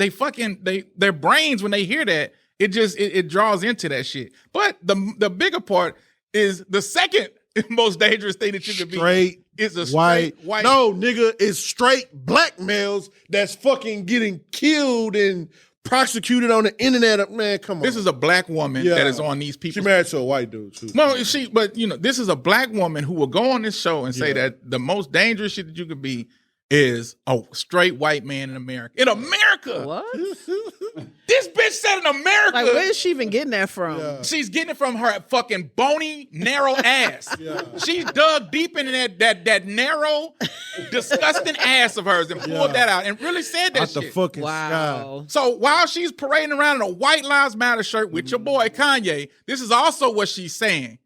fucking their brains when they hear that it draws into that shit. But the bigger part is the second most dangerous thing that you could be. It's a straight white. No, nigga, it's straight black males that's fucking getting killed and prosecuted on the internet. Man, come on. This is a black woman that is on these people. She married to a white dude, too. No, but this is a black woman who will go on this show and say that the most dangerous shit that you could be is a straight white man in America. In America! What? This bitch said in America. Like, where is she even getting that from? Yeah. She's getting it from her fucking bony, narrow ass. She's dug deep into that narrow, disgusting ass of hers and pulled that out and really said that Out shit. the fucking Wow. sky. So while she's parading around in a White Lives Matter shirt with your boy Kanye, this is also what she's saying.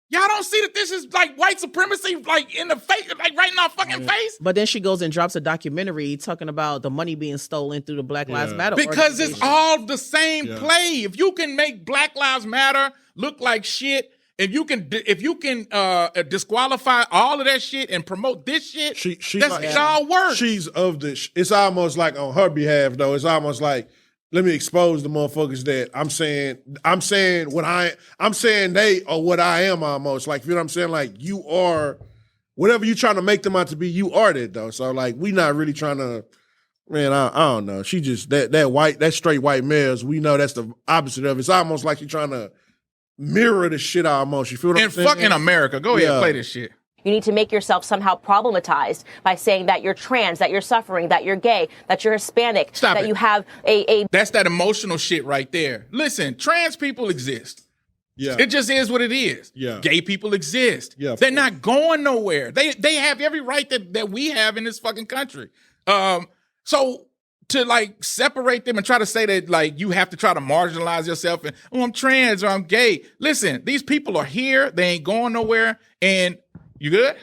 Y'all don't see that this is like white supremacy, like in the face, like right in our fucking face? But then she goes and drops a documentary talking about the money being stolen through the Black Lives Matter Because it's organization. all the same play. If you can make Black Lives Matter look like shit, if you can disqualify all of that shit and promote this shit, it all works. She's of this. It's almost like on her behalf, though. It's almost like, let me expose the motherfuckers that I'm saying they are what I am almost. Like, you know what I'm saying? Like, you are whatever you trying to make them out to be, you are that though. So like, we not really trying to, man, I don't know. She just, that straight white males, we know that's the opposite of it. It's almost like you're trying to mirror the shit almost. You feel what I'm saying? And fucking America. Go ahead, play this shit. You need to make yourself somehow problematized by saying that you're trans, that you're suffering, that you're gay, that you're Hispanic, that you have a... That's that emotional shit right there. Listen, trans people exist. Yeah. It just is what it is. Yeah. Gay people exist. Yeah, They're not going nowhere. They have every right that we have in this fucking country. So to like separate them and try to say that like you have to try to marginalize yourself and, oh, I'm trans or I'm gay. Listen, these people are here. They ain't going nowhere. And you good?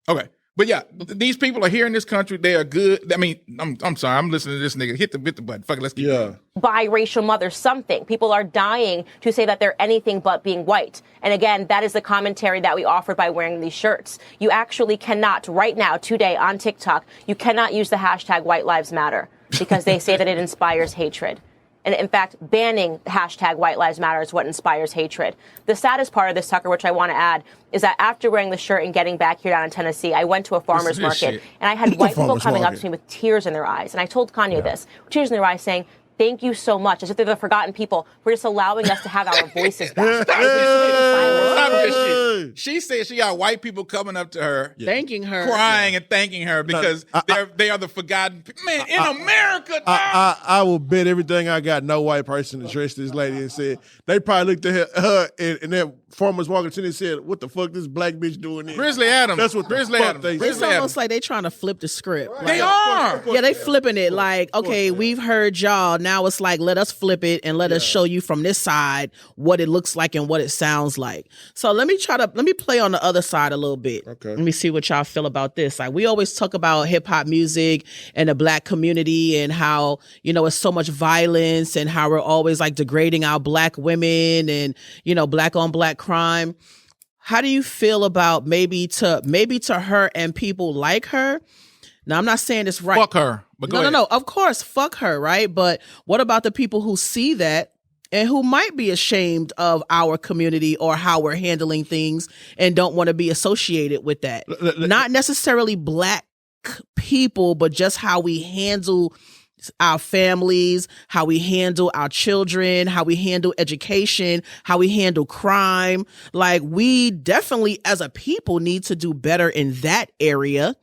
Okay. But yeah, these people are here in this country. They are good. I mean, I'm sorry. I'm listening to this nigga. Hit the button. Fuck it. Let's keep going. Biracial mother, something. People are dying to say that they're anything but being white. And again, that is the commentary that we offered by wearing these shirts. You actually cannot, right now, today on TikTok, you cannot use the hashtag White Lives Matter because they say that it inspires hatred. And in fact, banning hashtag White Lives Matter is what inspires hatred. The saddest part of this, Tucker, which I want to add, is that after wearing the shirt and getting back here down in Tennessee, I went to a farmer's market and I had white people coming up to me with tears in their eyes. And I told Kanye this, tears in their eyes saying, thank you so much, as if they're the forgotten people, for just allowing us to have our voices back. Stop this shit. She said she got white people coming up to her, thanking her, crying and thanking her because they are the forgotten people. Man, in America, I will bet everything I got no white person addressed this lady and said, they probably looked at her and that farmer's walking to and said, what the fuck this black bitch doing here? Grizzly Adams. That's what Grizzly Adams. It's almost like they trying to flip the script. Right. They are. Yeah, they flipping it like, okay, we've heard y'all. Now it's like, let us flip it and let us show you from this side what it looks like and what it sounds like. So let me play on the other side a little bit. Okay. Let me see what y'all feel about this. Like, we always talk about hip hop music and the black community and how, you know, it's so much violence and how we're always like degrading our black women and, you know, black on black crime. How do you feel about maybe to her and people like her Now, I'm not saying it's right. Fuck her. But go ahead. No. Of course, fuck her, right? But what about the people who see that and who might be ashamed of our community or how we're handling things and don't want to be associated with that? Not necessarily black people, but just how we handle our families, how we handle our children, how we handle education, how we handle crime. Like, we definitely as a people need to do better in that area.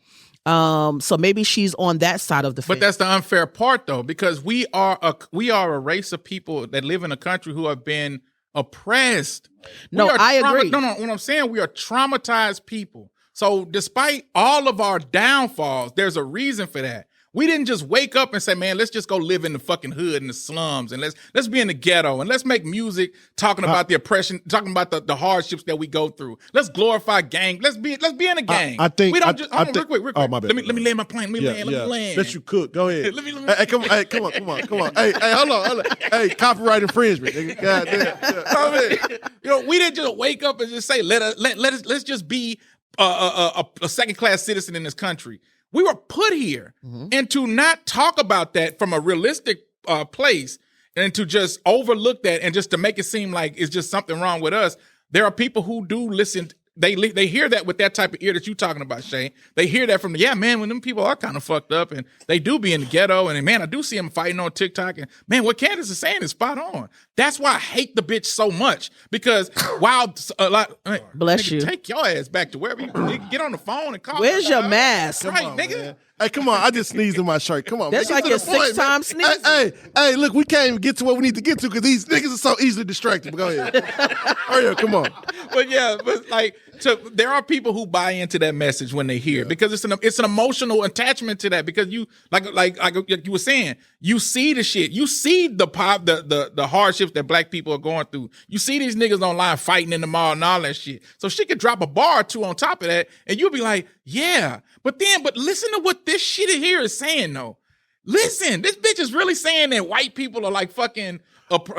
So maybe she's on that side of the fence. But that's the unfair part, though, because we are a race of people that live in a country who have been oppressed. No, I agree. No, what I'm saying, we are traumatized people. So despite all of our downfalls, there's a reason for that. We didn't just wake up and say, man, let's just go live in the fucking hood and the slums and let's be in the ghetto and let's make music talking about the oppression, talking about the hardships that we go through. Let's glorify gang. Let's be in a gang. I think we don't real quick. Oh, my bad. Let me land my plane. Let me land. Let you cook. Go ahead. Let me- Hey, come on. Hey, hold on. Hey, copyright infringement. Nigga. God damn. We didn't just wake up and just say, let's just be a second class citizen in this country. We were put here, and to not talk about that from a realistic place, and to just overlook that, and just to make it seem like it's just something wrong with us. There are people who do listen. They hear that with that type of ear that you're talking about, Shay. They hear that from when them people are kind of fucked up, and they do be in the ghetto, and man, I do see them fighting on TikTok, and man, what Candace is saying is spot on. That's why I hate the bitch so much, because while a lot, Bless you. take your ass back to wherever you get on the phone and call. Where's your mask? Right, on, nigga. man. Hey, come on. I just sneezed in my shirt. Come on. That's man. like your sixth time sneezing. Hey, look, we can't even get to what we need to get to because these niggas are so easily distracted. But go ahead. Hurry up. Come on. But like, there are people who buy into that message when they hear it, because it's an emotional attachment to that, because you like you were saying, you see the shit, you see the hardships that black people are going through. You see these niggas online fighting in the mall and all that shit. So she could drop a bar or two on top of that, and you'll be like, yeah. But listen to what this shit here is saying though. Listen, this bitch is really saying that white people are like fucking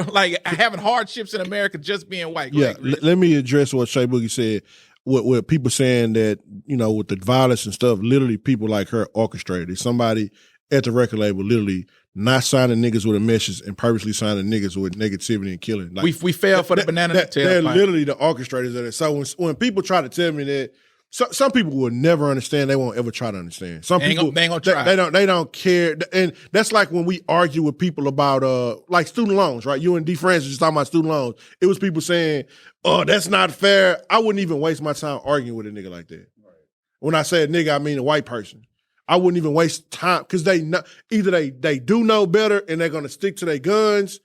like having hardships in America just being white. Let me address what Shay Boogie said. With people saying that, with the violence and stuff, literally people like her orchestrated it. Somebody at the record label literally not signing niggas with a message and purposely signing niggas with negativity and killing. Like, we fell for the banana tailpipe. They're literally the orchestrators of it. So when people try to tell me that, some people will never understand. They won't ever try to understand. Some people they ain't gonna try. They don't care. And that's like when we argue with people about like student loans, right? You and D. Francis just talking about student loans. It was people saying, "Oh, that's not fair." I wouldn't even waste my time arguing with a nigga like that. Right. When I say a nigga, I mean a white person. I wouldn't even waste time, because either they do know better and they're gonna stick to their guns,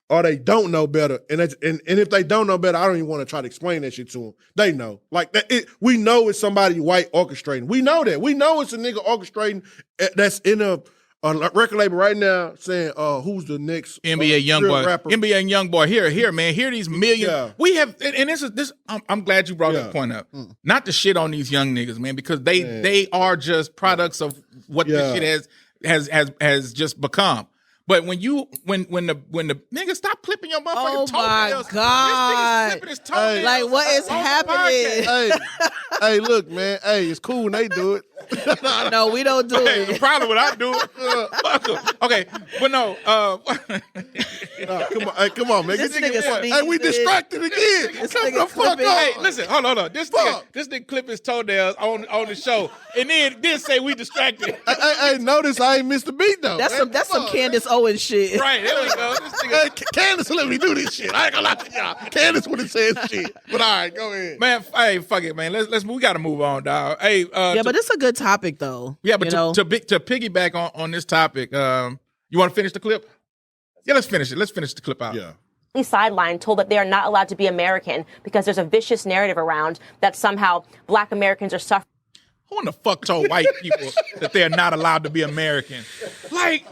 or they don't know better. And if they don't know better, I don't even want to try to explain that shit to them. They know. Like, we know it's somebody white orchestrating. We know that. We know it's a nigga orchestrating that's in a record label right now saying, who's the next NBA YoungBoy rapper? NBA YoungBoy. Here, man. Here this million. Yeah. We have, and this. I'm glad you brought that point up. Not to shit on these young niggas, man, because they are just products of what this shit has just become. But when the nigga stop clipping your motherfucking toenails. Oh my God. This nigga's clipping his toenails. Like, what is happening? Hey, look, man. Hey, it's cool when they do it. No, we don't do it. Probably what I do. Fuck 'em. Okay, but no. Come on, man. This Get your nigga point. Hey, we sneezing. distracted again. This Come nigga the fuck clipping. up. Hey, listen, hold on. This nigga clip his toenails on the show, and then say we distracted. Hey, notice I ain't missed the beat though. That's man. some Candace Owens shit. Right, there we go. This nigga, Hey, Candace let me do this shit. I ain't gonna lie to y'all. Candace would have said shit. But all right, go ahead. man, hey, fuck it, man. Let's we gotta move on, dog. Hey, But it's a good topic though. to piggyback on this topic, you want to finish the clip? Yeah, let's finish it. Let's finish the clip out. Yeah. Sidelined, told that they are not allowed to be American because there's a vicious narrative around that somehow Black Americans are suffering. Who in the fuck told white people that they are not allowed to be American? Like,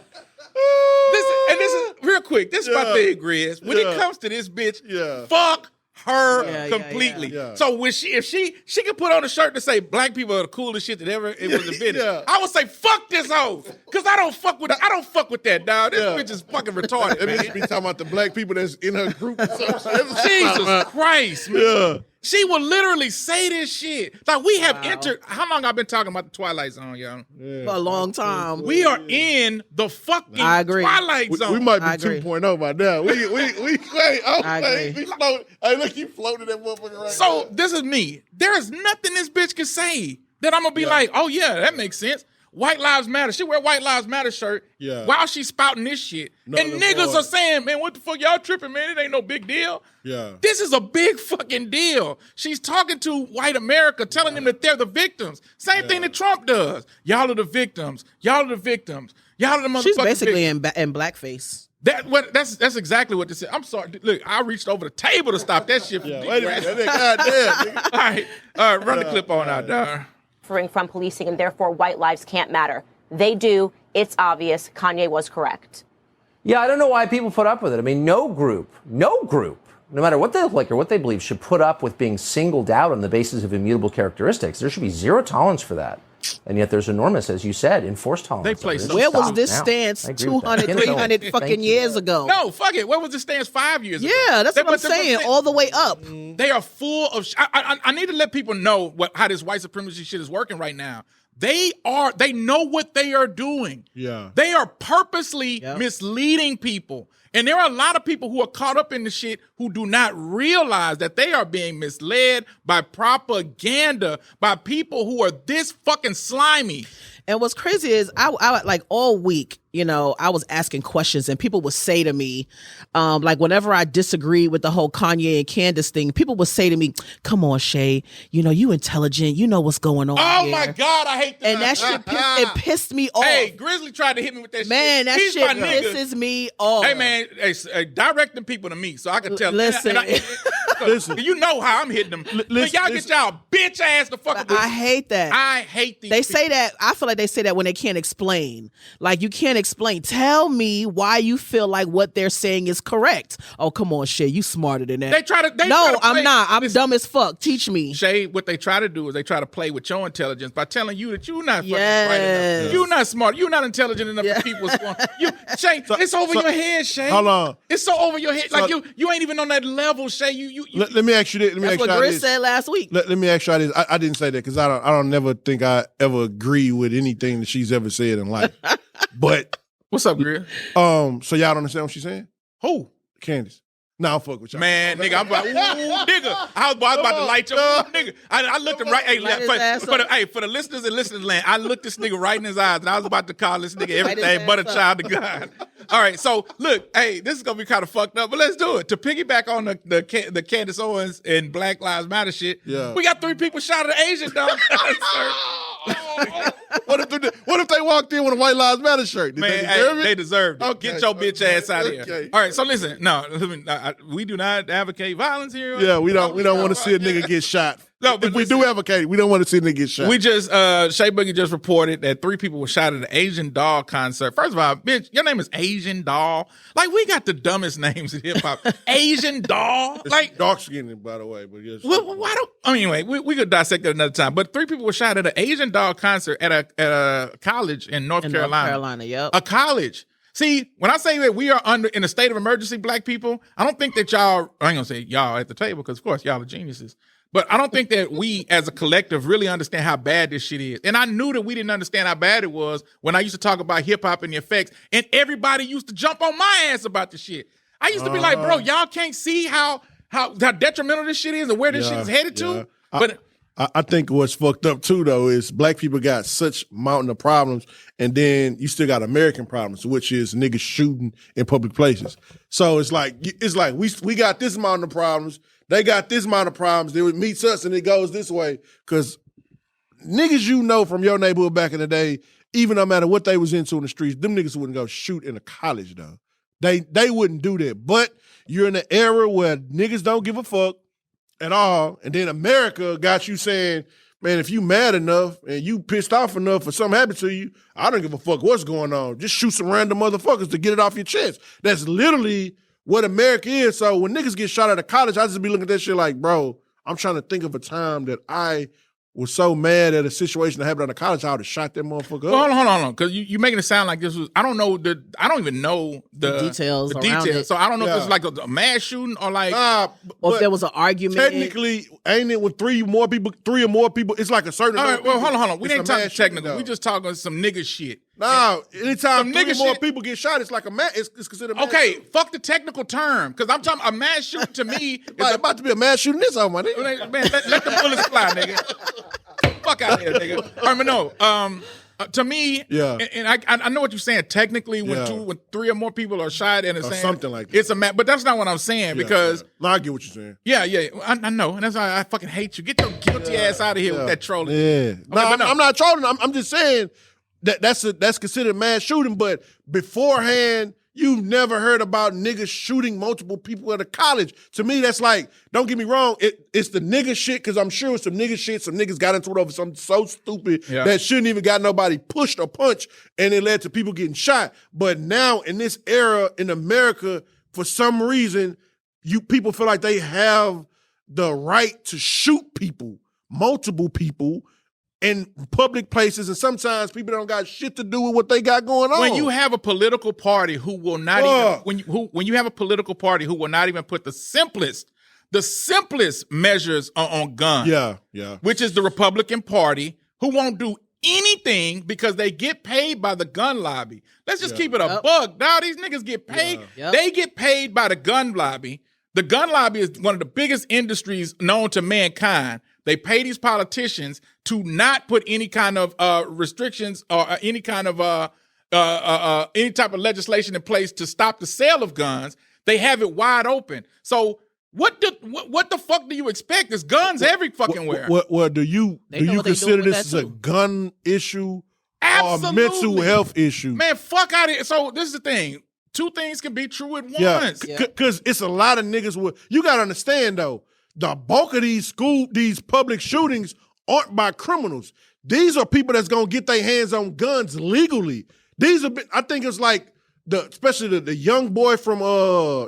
this is real quick. This is my thing, Grizz. When it comes to this bitch, fuck her completely. Yeah. So when if she can put on a shirt to say black people are the coolest shit that ever it was invented, I would say fuck this hoe, because I don't fuck with that, dog. This bitch is fucking retarded, That man. bitch be talking about the black people that's in her group. Jesus Christ, man. She will literally say this shit. Like we have entered. How long I've been talking about the Twilight Zone, y'all? For a long time. We are in the fucking Twilight Zone. We might be 2.0 by now. I agree. Hey, look, you floated that motherfucker right So now. this is me. There is nothing this bitch can say that I'm gonna be like, oh yeah, that makes sense. White Lives Matter. She wear White Lives Matter shirt while she's spouting this shit. And niggas are saying, man, what the fuck y'all tripping, man? It ain't no big deal. Yeah. This is a big fucking deal. She's talking to white America, telling them that they're the victims. Same thing that Trump does. Y'all are the victims. Y'all are the victims. Y'all are the motherfucking She's basically victims. in blackface. That's exactly what this is. I'm sorry. Look, I reached over the table to stop that shit from Wait a minute. Goddamn, nigga. All right, run the clip on out, dog. From policing, and therefore white lives can't matter. They do. It's obvious. Kanye was correct. Yeah, I don't know why people put up with it. I mean, no group, no matter what they look like or what they believe, should put up with being singled out on the basis of immutable characteristics. There should be zero tolerance for that. And yet there's enormous, as you said, enforced tolerance. They play some Where was Stop this now. stance I agree with that. 200, Candace 300 Owens. fucking Thank you. years ago? No, fuck it. Where was the stance 5 years ago? Yeah, that's what I'm saying. All the way up. They are full of. I need to let people know how this white supremacy shit is working right now. They know what they are doing. Yeah. They are purposely misleading people. And there are a lot of people who are caught up in the shit who do not realize that they are being misled by propaganda, by people who are this fucking slimy. And what's crazy is I like all week, I was asking questions and people would say to me, like whenever I disagree with the whole Kanye and Candace thing, people would say to me, come on, Shay, you intelligent, you know what's going on Oh here. my God, I hate that. And that shit pissed me off. Hey, Grizzly tried to hit me with that shit. Man, that He's shit my nigga. pisses me off. Hey man, direct them people to me so I can tell them. Listen. Listen. You know how I'm hitting them. Y'all get y'all bitch ass the fuck up. I hate that. I hate these They people. say that. I feel like they say that when they can't explain. Like, you can't explain. Tell me why you feel like what they're saying is correct. Oh, come on, Shay. You smarter than that. They try to I'm play- not. I'm Listen, dumb as fuck. Teach me. Shay, what they try to do is they try to play with your intelligence by telling you that you're not fucking bright Yes. enough. You're not smart. You're not intelligent enough for people. Shay, it's over your head, Shay. Hold on. It's so over your head. Like you ain't even on that level, Shay. Let me ask you this. That's what Grizz said last week. Let me ask you this. I didn't say that because I don't never think I ever agree with anything that she's ever said in life. But what's up, Grizz? so y'all don't understand what she's saying? Who? Candace. No, I'll fuck with y'all. Man, nigga, I'm like, ooh, nigga. I was about to light your nigga. I looked him right. Hey, for the listeners and listeners land, I looked this nigga right in his eyes, and I was about to call this nigga everything but a child of God. All right, so look, hey, this is gonna be kind of fucked up, but let's do it. To piggyback on the Candace Owens and Black Lives Matter shit, we got 3 people shot at an Asian dog. What if they walked in with a White Lives Matter shirt? Did they deserve it? They deserved it. Okay. Get your bitch ass out of here. Okay. All right, so listen. No, we do not advocate violence here. Yeah, we don't want to see a nigga get shot. No, but if we do advocate it, we don't want to see a nigga get shot. We just Shay Boogie just reported that 3 people were shot at an Asian Doll concert. First of all, bitch, your name is Asian Doll. Like, we got the dumbest names in hip hop. Asian Doll. Like, dark skinned, by the way, but yes. Why don't? Anyway, we could dissect that another time. But 3 people were shot at an Asian Doll concert at a college in North Carolina. North Carolina, yep. A college. See, when I say that we are in a state of emergency, black people, I don't think that y'all, I ain't gonna say y'all at the table, because of course y'all are geniuses. But I don't think that we as a collective really understand how bad this shit is. And I knew that we didn't understand how bad it was when I used to talk about hip hop and the effects, and everybody used to jump on my ass about the shit. I used to be like, bro, y'all can't see how detrimental this shit is and where this shit is headed to. But I think what's fucked up too, though, is black people got such mountain of problems, and then you still got American problems, which is niggas shooting in public places. So it's like we got this mountain of problems, they got this amount of problems, then it meets us and it goes this way. Because niggas from your neighborhood back in the day, even no matter what they was into in the streets, them niggas wouldn't go shoot in a college, though. They wouldn't do that. But you're in an era where niggas don't give a fuck at all, and then America got you saying, man, if you mad enough and you pissed off enough or something happened to you, I don't give a fuck what's going on. Just shoot some random motherfuckers to get it off your chest. That's literally what America is. So when niggas get shot at a college, I just be looking at that shit like, bro, I'm trying to think of a time that I was so mad at a situation that happened at a college, I would have shot that motherfucker Well, up. hold on, because you making it sound like this was. I don't even know the details around details. it. So I don't know if it's like a mass shooting or like. Or if there was an argument. Technically, ain't it with three or more people? It's like a certain. All right, well, hold on. We It's ain't a talking mass shooting, technical. though. We just talking some nigga shit. Nah, anytime Some three nigga or more shit- people get shot, it's like a mass. It's considered a mass Okay, shooting. fuck the technical term, because I'm talking a mass shooting to me. Is Like, about to be a mass shooting this on my nigga. Man, let the bullets fly, nigga. Fuck out of here, nigga. All right, but no. To me, Yeah. and I know what you're saying. Technically, when Yeah. when three or more people are shot and it's Or saying something like that. it's a match, but that's not what I'm saying because. No, I get what you're saying. Yeah, I know, and that's why I fucking hate you. Get your guilty ass out of here with that trolling. Yeah, but I'm not trolling. I'm just saying that's considered mass shooting. But beforehand, you've never heard about niggas shooting multiple people at a college. To me, that's like, don't get me wrong, it's the nigga shit, because I'm sure it's some nigga shit. Some niggas got into it over something so stupid that shouldn't even got nobody pushed or punched, and it led to people getting shot. But now in this era in America, for some reason, people feel like they have the right to shoot people, multiple people, in public places, and sometimes people don't got shit to do with what they got going on. When you have a political party who will not even when you have a political party who will not even put the simplest measures on guns. Yeah. Which is the Republican Party, who won't do anything because they get paid by the gun lobby. Let's just keep it a bug. Now these niggas get paid. Yep. They get paid by the gun lobby. The gun lobby is one of the biggest industries known to mankind. They pay these politicians to not put any kind of restrictions or any kind of any type of legislation in place to stop the sale of guns. They have it wide open. So what the fuck do you expect? There's guns every fucking where. Well, do you They know what they consider doing with this as that a too. gun issue Absolutely. or mental health issue? Man, fuck out of here. So this is the thing. Two things can be true at Yeah, once. because it's a lot of niggas you got to understand, though, the bulk of these public shootings aren't by criminals. These are people that's going to get their hands on guns legally. I think it's like, especially the young boy from,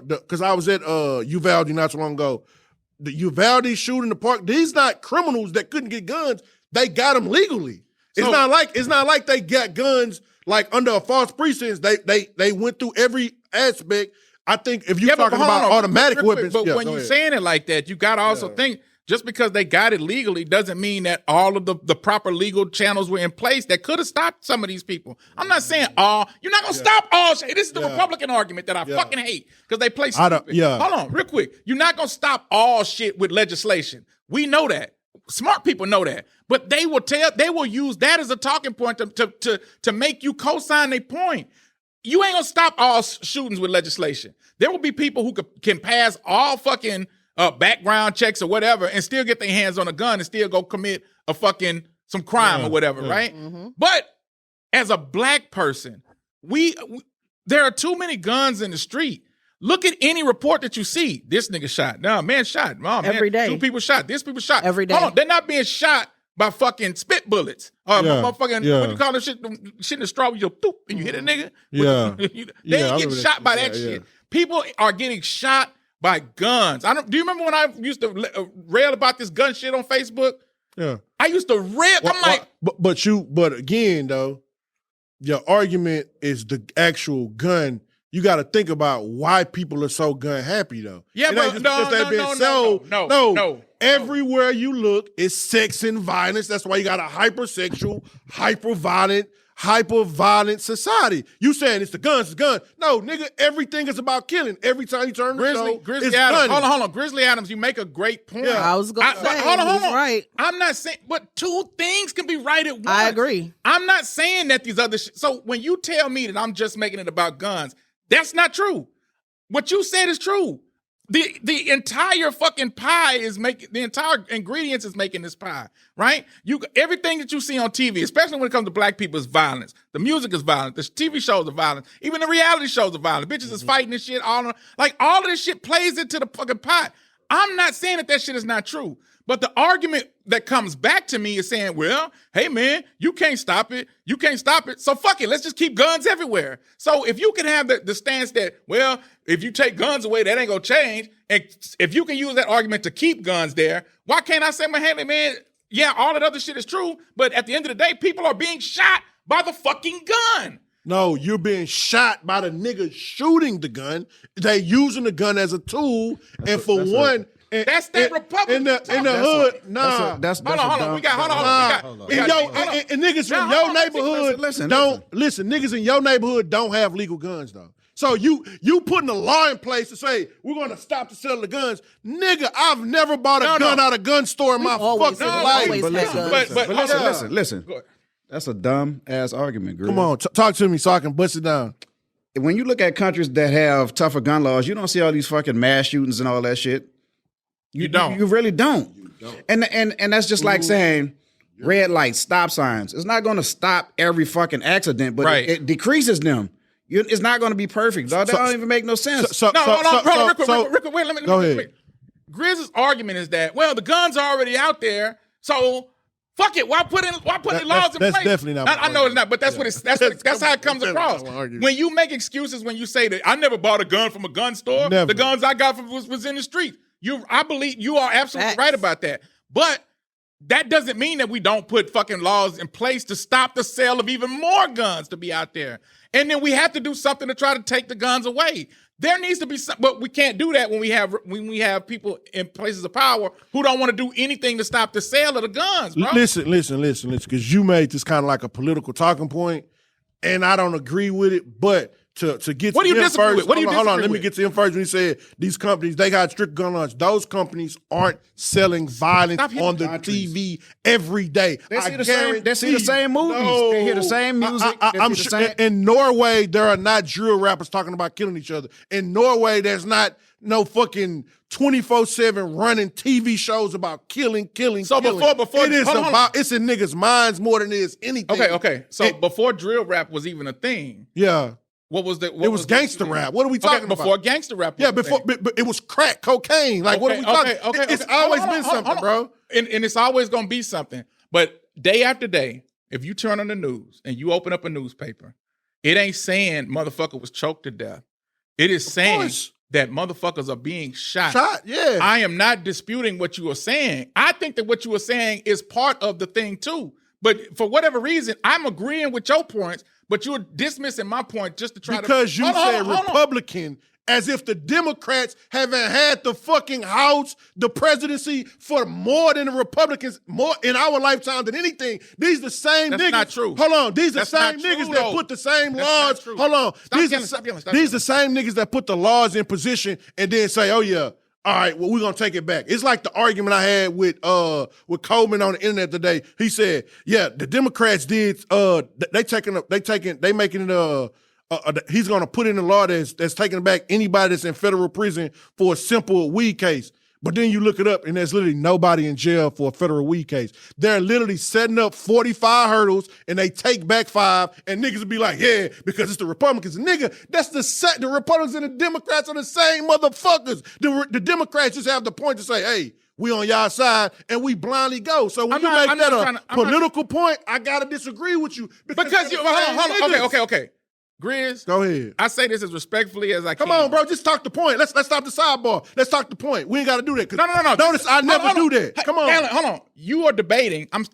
because I was at Uvalde not so long ago, the Uvalde shooting in the park, these not criminals that couldn't get guns. They got them legally. It's not like they got guns like under a false pretense. They went through every aspect. I think if you're talking about automatic weapons, but when you're saying it like that, you got to also think, just because they got it legally doesn't mean that all of the proper legal channels were in place that could have stopped some of these people. I'm not saying all. You're not going to stop all shit. This is the Republican argument that I fucking hate, because they play stupid. Hold on, real quick. You're not going to stop all shit with legislation. We know that. Smart people know that. But they will use that as a talking point to make you co-sign their point. You ain't gonna stop all shootings with legislation. There will be people who can pass all fucking background checks or whatever and still get their hands on a gun and still go commit some crime or whatever, right? Mm-hmm. But as a black person, there are too many guns in the street. Look at any report that you see. This nigga shot. No, man shot. Oh, man, Every day. 2 people shot. This people shot. Every day. Hold on, they're not being shot by fucking spit bullets. Or motherfucking, what do you call this shit? Shit in the straw with your doop and you hit a nigga? Yeah. They ain't getting shot by that shit. People are getting shot by guns. Do you remember when I used to rail about this gun shit on Facebook? Yeah. I used to rail. I'm like, but again though, your argument is the actual gun. You got to think about why people are so gun happy though. Yeah, but no. Everywhere you look, it's sex and violence. That's why you got a hypersexual, hyper-violent society. You saying it's the guns, No, nigga, everything is about killing. Every time you turn the show, Grizzly it's Adams. gunning. Hold on. Grizzly Adams, you make a great point. Yeah. I was going to say, hold on. right. I'm not saying, but two things can be right at once. I agree. I'm not saying that these other so when you tell me that I'm just making it about guns, that's not true. What you said is true. The entire fucking pie the entire ingredients is making this pie, right? Everything that you see on TV, especially when it comes to black people, is violence. The music is violent. The TV shows are violent. Even the reality shows are violent. Bitches is fighting and shit. All of this shit plays into the fucking pot. I'm not saying that shit is not true. But the argument that comes back to me is saying, well, hey, man, you can't stop it. You can't stop it. So fuck it. Let's just keep guns everywhere. So if you can have the stance that, well, if you take guns away, that ain't going to change. And if you can use that argument to keep guns there, why can't I say, hey, man, yeah, all that other shit is true, but at the end of the day, people are being shot by the fucking gun. No, you're being shot by the nigga shooting the gun. They using the gun as a tool, that's That's that Republican in the hood. Nah, hold on. We got and niggas from your neighborhood listen. Niggas in your neighborhood don't have legal guns though. So you putting a law in place to say we're gonna stop the sale of guns, nigga. I've never bought a gun out of gun store in my fucking life. But listen. That's a dumb ass argument, Greg. Come on, talk to me so I can bust it down. When you look at countries that have tougher gun laws, you don't see all these fucking mass shootings and all that shit. You don't. You really don't. And that's just like saying red lights, stop signs. It's not going to stop every fucking accident, but it decreases them. It's not going to be perfect, dog. That don't even make no sense. Hold on, Rick, wait, let me go ahead. Grizz's argument is that, well, the gun's are already out there, so fuck it. Why put laws in place? That's definitely not. I know it's not, but that's how it comes across. When you make excuses, when you say that I never bought a gun from a gun store, the guns I got was in the street. I believe you are absolutely right about that. But that doesn't mean that we don't put fucking laws in place to stop the sale of even more guns to be out there. And then we have to do something to try to take the guns away. There needs to be something, but we can't do that when we have people in places of power who don't want to do anything to stop the sale of the guns, bro. Listen, because you made this kind of like a political talking point, and I don't agree with it, but to get what to do you him disagree first, with? What do you hold on, disagree let me with? get to him first when he said these companies, they got strict gun laws. Those companies aren't selling violence on the TV every day. They see the same movies. No. They hear the same music. I'm sure in Norway, there are not drill rappers talking about killing each other. In Norway, there's not no fucking 24/7 running TV shows about killing. So before it is it's in niggas' minds more than it is anything. Okay. So before drill rap was even a thing. Yeah. What was that? It was gangster rap. What are we talking about? Before gangster rap. Yeah, but it was crack, cocaine. Like, what are we talking about? It's always been something, bro. And it's always going to be something. But day after day, if you turn on the news and you open up a newspaper, it ain't saying motherfucker was choked to death. It is saying that motherfuckers are being shot. Yeah. I am not disputing what you are saying. I think that what you are saying is part of the thing too. But for whatever reason, I'm agreeing with your points, but you're dismissing my point just to try because you said Republican as if the Democrats haven't had the fucking House, the presidency for more than the Republicans, more in our lifetime than anything. These the same That's niggas. Not true. Hold on. These the That's same not niggas true, that though. put the same That's laws. not true. Hold on. Stop yelling. These the same niggas that put the laws in position and then say, oh yeah, all right, well, we're gonna take it back. It's like the argument I had with Coleman on the internet today. He said, yeah, the Democrats did they making it he's gonna put in a law that's taking back anybody that's in federal prison for a simple weed case. But then you look it up and there's literally nobody in jail for a federal weed case. They're literally setting up 45 hurdles and they take back 5 and niggas will be like, yeah, because it's the Republicans. Nigga, that's the Republicans and the Democrats are the same motherfuckers. The Democrats just have the point to say, hey, we on y'all side and we blindly go. So when you make that a political point, I gotta disagree with you. Because you, hold on, okay. Grizz, go ahead. I say this as respectfully as I can. Come on, bro. Just talk the point. Let's stop the sidebar. Let's talk the point. We ain't got to do that. No. Notice I never do that. Come on. Alan, hold on. You are debating. I'm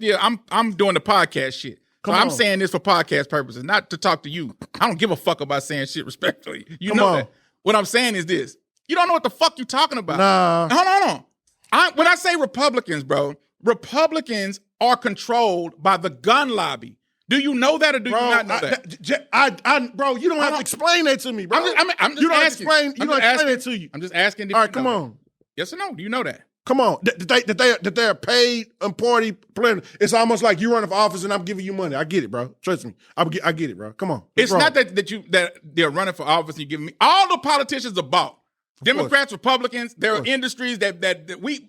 doing the podcast shit. So I'm saying this for podcast purposes, not to talk to you. I don't give a fuck about saying shit respectfully. You know that. What I'm saying is this. You don't know what the fuck you talking about. Nah. Hold on. When I say Republicans, bro, Republicans are controlled by the gun lobby. Do you know that or do you not know that? Bro, you don't have to explain that to me, bro. I'm just you don't asking. Explain it to you. I'm just asking. All right, come on. Yes or no? Do you know that? Come on. That they're paid and party planning. It's almost like you running for office and I'm giving you money. I get it, bro. Trust me. I get it, bro. Come on. It's not that they're running for office and you're giving me. All the politicians are bought. Democrats, Republicans, there are industries that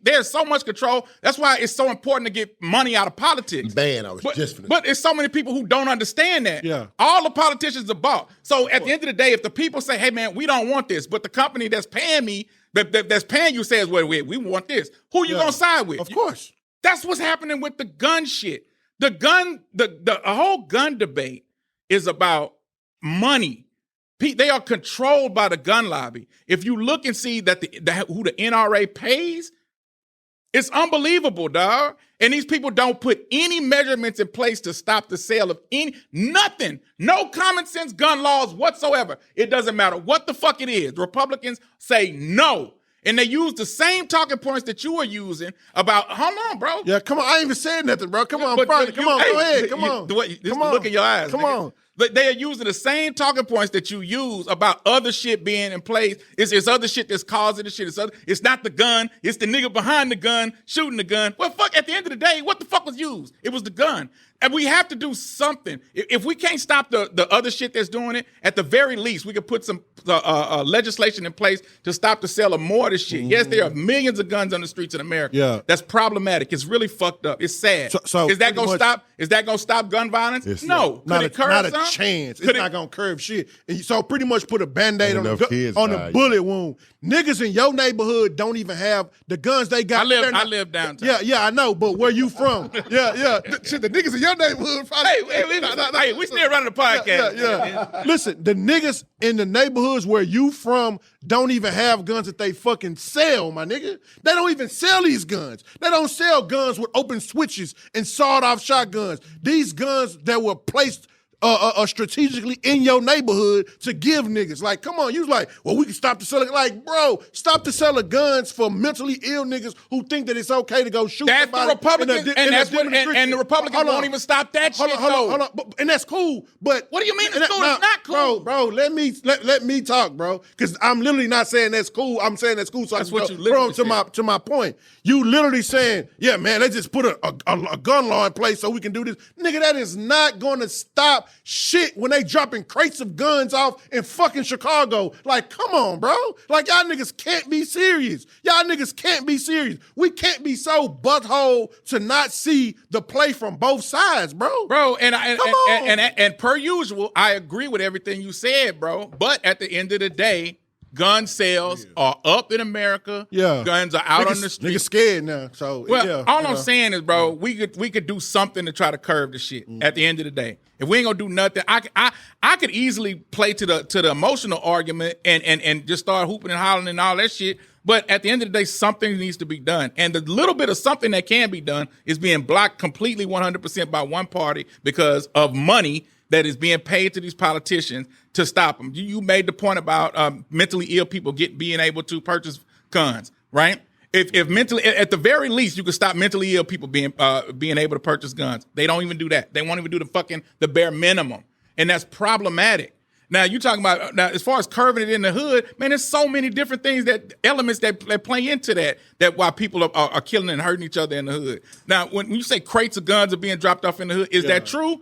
there's so much control. That's why it's so important to get money out of politics. Man, I was just finna. But it's so many people who don't understand that. Yeah. All the politicians are bought. So at the end of the day, if the people say, hey man, we don't want this, but the company that's paying me, that's paying you says, well, we want this, who you gonna side with? Of course. That's what's happening with the gun shit. The whole gun debate is about money. They are controlled by the gun lobby. If you look and see that who the NRA pays, It's unbelievable, dog. And these people don't put any measurements in place to stop the sale of nothing. No common sense gun laws whatsoever. It doesn't matter what the fuck it is. The Republicans say no. And they use the same talking points that you are using about, hold on, bro. Yeah, come on. I ain't even said nothing, bro. Come on, But come on, go ahead. Come on. Come on. Look in your eyes. Come nigga. on. They are using the same talking points that you use about other shit being in place. It's other shit that's causing the shit. It's not the gun. It's the nigga behind the gun shooting the gun. Well, fuck, at the end of the day, what the fuck was used? It was the gun. And we have to do something. If we can't stop the other shit that's doing it, at the very least, we could put some legislation in place to stop the sale of more of this shit. Mm-hmm. Yes, there are millions of guns on the streets in America. Yeah. That's problematic. It's really fucked up. It's sad. So is that gonna stop? Is that gonna stop gun violence? No. Not a chance. It's not gonna curb shit. And so pretty much put a Band-Aid on the bullet wound. Niggas in your neighborhood don't even have the guns they got. I live downtown. Yeah, I know. But where you from? yeah. Shit, the niggas in your neighborhood. Hey, we still running the podcast. Yeah. Listen, the niggas in the neighborhoods where you from don't even have guns that they fucking sell, my nigga. They don't even sell these guns. They don't sell guns with open switches and sawed-off shotguns. These guns that were placed strategically in your neighborhood to give niggas. Like, come on, you was like, well, we can stop the selling. Like, bro, stop the selling guns for mentally ill niggas who think that it's okay to go shoot that's somebody. The Republicans, and the Republicans won't even stop that shit. Hold on. And that's cool, but what do you mean it's cool? It's not cool. Bro, let me talk, bro. Because I'm literally not saying that's cool. I'm saying that's cool so that's I can go to my point. You literally saying, yeah, man, let's just put a gun law in place so we can do this. Nigga, that is not gonna stop shit when they dropping crates of guns off in fucking Chicago. Like, come on, bro. Like, y'all niggas can't be serious. Y'all niggas can't be serious. We can't be so butthole to not see the play from both sides, bro. Bro, and per usual, I agree with everything you said, bro. But at the end of the day, gun sales are up in America. Yeah, guns are out on the street. Niggas scared now. So all I'm saying is, bro, we could do something to try to curb the shit. At the end of the day, if we ain't gonna do nothing, I could easily play to the emotional argument and just start hooping and hollering and all that shit. But at the end of the day, something needs to be done. And the little bit of something that can be done is being blocked completely 100% by one party because of money that is being paid to these politicians to stop them. You made the point about mentally ill people being able to purchase guns, right? If mentally, at the very least, you could stop mentally ill people being able to purchase guns. They don't even do that. They won't even do the bare minimum, and that's problematic. Now you talking about now as far as curving it in the hood, man. There's so many different elements that play into that why people are killing and hurting each other in the hood. Now, when you say crates of guns are being dropped off in the hood, is that true?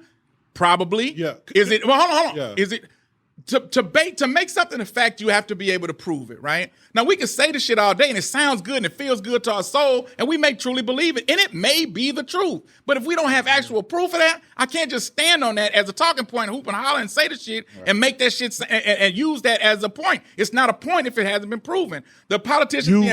Probably. Yeah. Is it? Well, hold on. Yeah. Is it to make something a fact? You have to be able to prove it, right? Now we can say this shit all day, and it sounds good and it feels good to our soul, and we may truly believe it, and it may be the truth. But if we don't have actual proof of that, I can't just stand on that as a talking point, hoop and holler, and say the shit and make that shit and use that as a point. It's not a point if it hasn't been proven. The politicians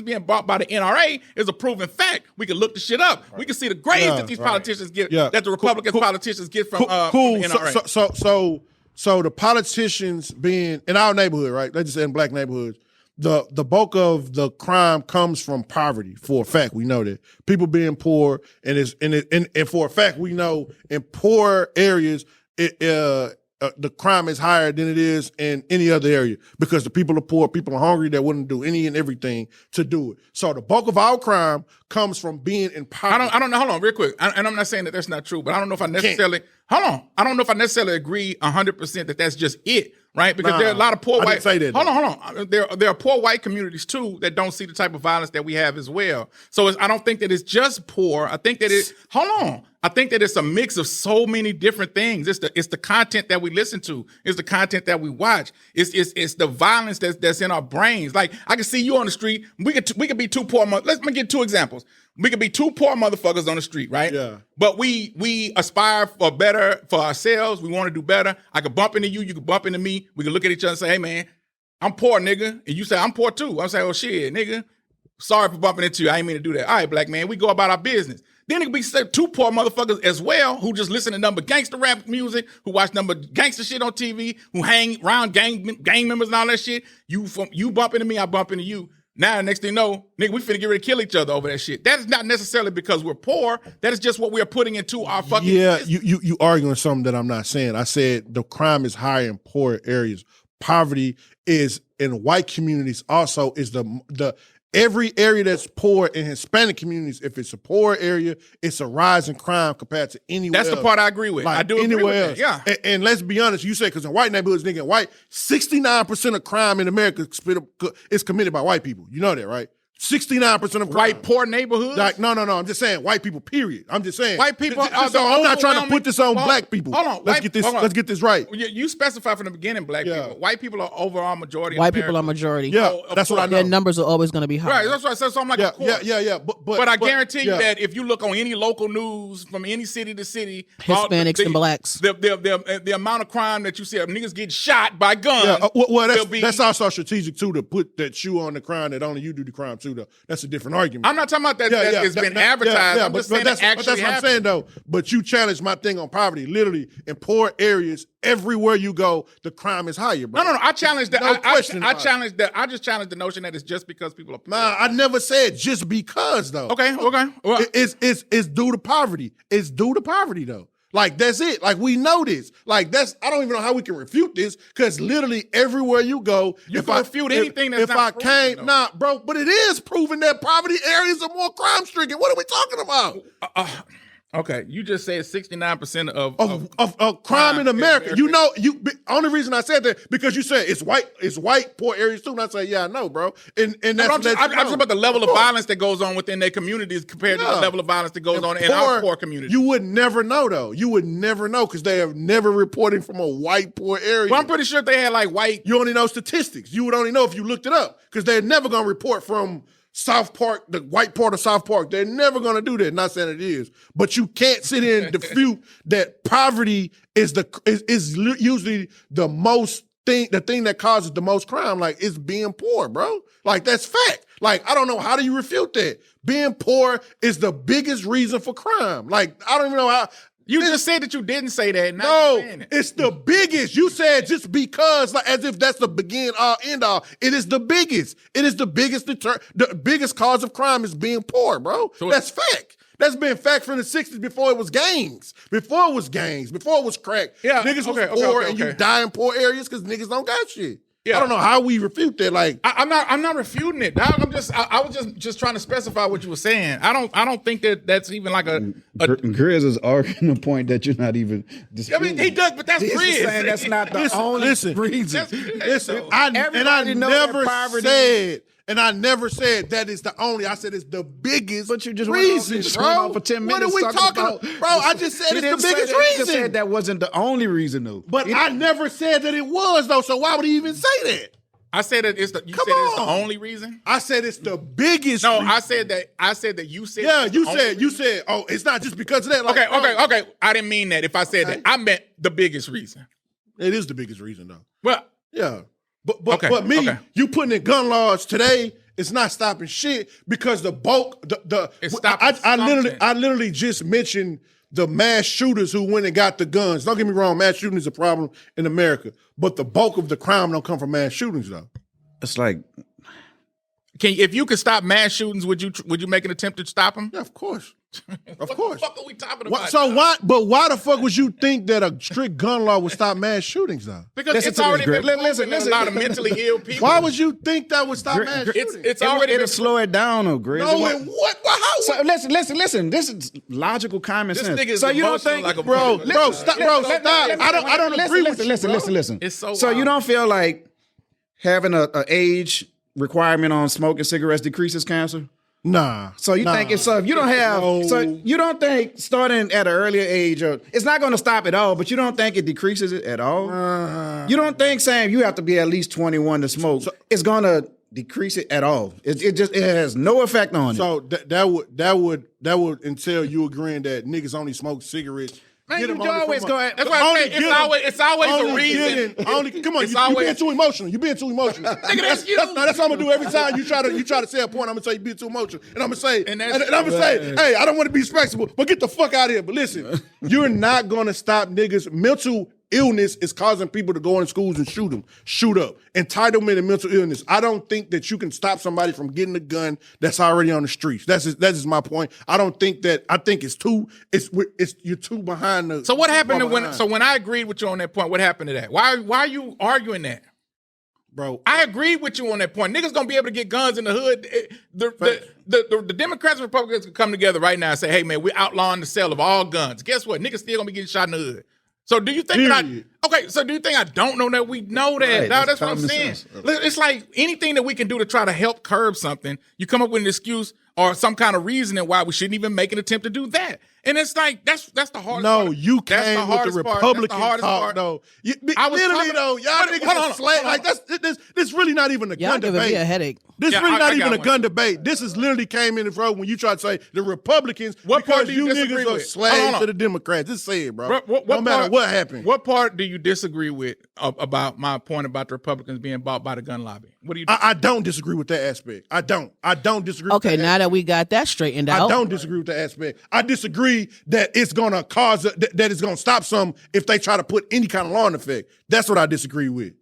being bought by the NRA is a proven fact. We can look the shit up. Right. We can see the grades that these politicians get, that the Republican politicians get from the NRA. So the politicians being in our neighborhood, right? Let's just say in black neighborhoods, the bulk of the crime comes from poverty. For a fact, we know that people being poor, and for a fact, we know in poor areas, the crime is higher than it is in any other area because the people are poor, people are hungry, that wouldn't do any and everything to do it. So the bulk of our crime comes from being in poverty. I don't know. Hold on, real quick. And I'm not saying that that's not true, but I don't know if I necessarily. Hold on. I don't know if I necessarily agree 100% that that's just it, right? Because there are a lot of poor white. I didn't say that. Hold on. There are poor white communities too that don't see the type of violence that we have as well. So I don't think that it's just poor. I think that I think that it's a mix of so many different things. It's the content that we listen to. It's the content that we watch. It's the violence that's in our brains. Like I can see you on the street. We could be two poor. Let me get two examples. We could be two poor motherfuckers on the street, right? Yeah. But we aspire for better for ourselves. We want to do better. I could bump into you. You could bump into me. We could look at each other and say, "Hey, man, I'm poor, nigga," and you say, "I'm poor too." I'm saying, "Oh shit, nigga, sorry for bumping into you. I ain't mean to do that." All right, black man, we go about our business. Then it could be two poor motherfuckers as well who just listen to number gangster rap music, who watch number gangster shit on TV, who hang around gang members and all that shit. You bump into me, I bump into you. Now, next thing you know, nigga, we finna get ready to kill each other over that shit. That is not necessarily because we're poor. That is just what we are putting into our fucking. Yeah, you arguing something that I'm not saying. I said the crime is higher in poor areas. Poverty is in white communities also is the every area that's poor in Hispanic communities, if it's a poor area, it's a rise in crime compared to anywhere else. That's the part I agree with. Like I do agree with that, yeah. And let's be honest, you said because in white neighborhoods, nigga, white, 69% of crime in America is committed by white people. You know that, right? 69% of crime. White poor neighborhoods? Like, no. I'm just saying white people, period. I'm just saying. White people are so I'm not trying to put this on black people. Hold on. Let's get this right. You specify from the beginning black people. White people are overall majority. White people are majority. Yeah, that's what I know. Their numbers are always going to be high. Right, that's what I said. So I'm like, of course. Yeah. But I guarantee you that if you look on any local news from any city to city, Hispanics and blacks, the amount of crime that you see of niggas get shot by guns. Yeah, well, that's also strategic too to put that shoe on the crime that only you do the crime too. Though that's a different argument. I'm not talking about that. It's been advertised. I'm just saying that's what I'm saying though. But you challenge my thing on poverty. Literally in poor areas, everywhere you go, the crime is higher, bro. No. I challenge that. No question. I challenge that. I just challenge the notion that it's just because people are poor. Nah, I never said just because though. Okay. Well, it's due to poverty. It's due to poverty though. Like that's it. Like we know this. Like I don't even know how we can refute this because literally everywhere you go, you can refute anything that's not proven. Nah, bro. But it is proven that poverty areas are more crime stricken. What are we talking about? Okay, you just said 69% of crime in America. You know, only reason I said that because you said it's white poor areas too. And I say, yeah, I know, bro. And that's I'm just about the level of violence that goes on within their communities compared to the level of violence that goes on in our poor communities. You would never know though. You would never know because they have never reporting from a white poor area. Well, I'm pretty sure if they had like white. You only know statistics. You would only know if you looked it up because they're never gonna report from South Park, the white part of South Park. They're never going to do that. Not saying it is, but you can't sit here and dispute that poverty is usually the thing that causes the most crime. Like it's being poor, bro. Like that's fact. Like I don't know, how do you refute that? Being poor is the biggest reason for crime. Like I don't even know how. You just said that you didn't say that. No, it's the biggest. You said just because, like, as if that's the begin all end all. It is the biggest. It is the biggest the biggest cause of crime is being poor, bro. So that's fact. That's been fact from the 60s before it was gangs. Before it was crack. Yeah, niggas was poor and you die in poor areas because niggas don't got shit. Yeah. I don't know how we refute that. Like I'm not refuting it. I was just trying to specify what you were saying. I don't think that's even like a Grizz is arguing the point that you're not even disputing. I mean, he does, but that's Grizz. Saying that's not the only reason. Listen, I never said that is the only. I said it's the biggest. But you just reason, went bro. For 10 minutes. What are we talking about, bro? I just said it's the biggest reason. You just said that wasn't the only reason, though. But I never said that it was, though. So why would he even say that? I said that it's the. You said it's the only reason. I said it's the biggest. No, reason. I said that. You said. Yeah, you said. Oh, it's not just because of that. Like, okay. I didn't mean that. If I said that, I meant the biggest reason. It is the biggest reason, though. Well, yeah, but you putting in gun laws today. It's not stopping shit because the bulk. I literally just mentioned the mass shooters who went and got the guns. Don't get me wrong, mass shooting is a problem in America, but the bulk of the crime don't come from mass shootings, though. It's like, if you could stop mass shootings, would you make an attempt to stop them? Yeah, of course. Of course. What the fuck are we talking about? Why the fuck would you think that a strict gun law would stop mass shootings, though? Because it's already been proven a lot of mentally ill people. Why would you think that would stop mass shootings? It'll slow it down, though, Grizz. No, and what? How? So listen. This is logical common sense. So you don't think, stop. I don't agree with you. Listen. It's so wild. You don't feel like having a age requirement on smoking cigarettes decreases cancer? Nah. So you think if you don't have so you don't think starting at an earlier age it's not going to stop at all, but you don't think it decreases it at all? You don't think saying you have to be at least 21 to smoke it's going to decrease it at all? It has no effect on it. So that would entail you agreeing that niggas only smoke cigarettes. Man, you always go at. That's why I say it's always a reason. Come on, you're being too emotional. Nigga, that's you. That's what I'm gonna do every time you try to say a point. I'm gonna say you're being too emotional, and I'm gonna say, and I'm gonna say, hey, I don't want to be respectable, but get the fuck out of here. But listen, you're not gonna stop niggas. Mental illness is causing people to go in schools and shoot up. Entitlement and mental illness. I don't think that you can stop somebody from getting a gun that's already on the streets. That is my point. I don't think that. I think you're too behind the. So what happened when I agreed with you on that point? What happened to that? Why are you arguing that? Bro, I agree with you on that point. Niggas gonna be able to get guns in the hood. The Democrats and Republicans can come together right now and say, hey man, we're outlawing the sale of all guns. Guess what? Niggas still gonna be getting shot in the hood. So do you think do you think I don't know that? We know that. Right, that's what I'm saying. It's like anything that we can do to try to help curb something, you come up with an excuse or some kind of reasoning why we shouldn't even make an attempt to do that. And it's like that's the hardest part. No, you came with the Republican talk, though. I was literally, though, y'all niggas are slang. Like, this really not even a gun debate. Y'all give me a headache. This really not even a gun debate. This is literally came in the road when you try to say the Republicans, because you niggas are slaves to the Democrats. Just say it, bro. No matter what happened. What part do you disagree with about my point about the Republicans being bought by the gun lobby? What do you? I don't disagree with that aspect. I don't disagree. Okay, with that now aspect. that we got that straightened out. I don't disagree with that aspect. I disagree that it's gonna cause that it's gonna stop some if they try to put any kind of law in effect. That's what I disagree with.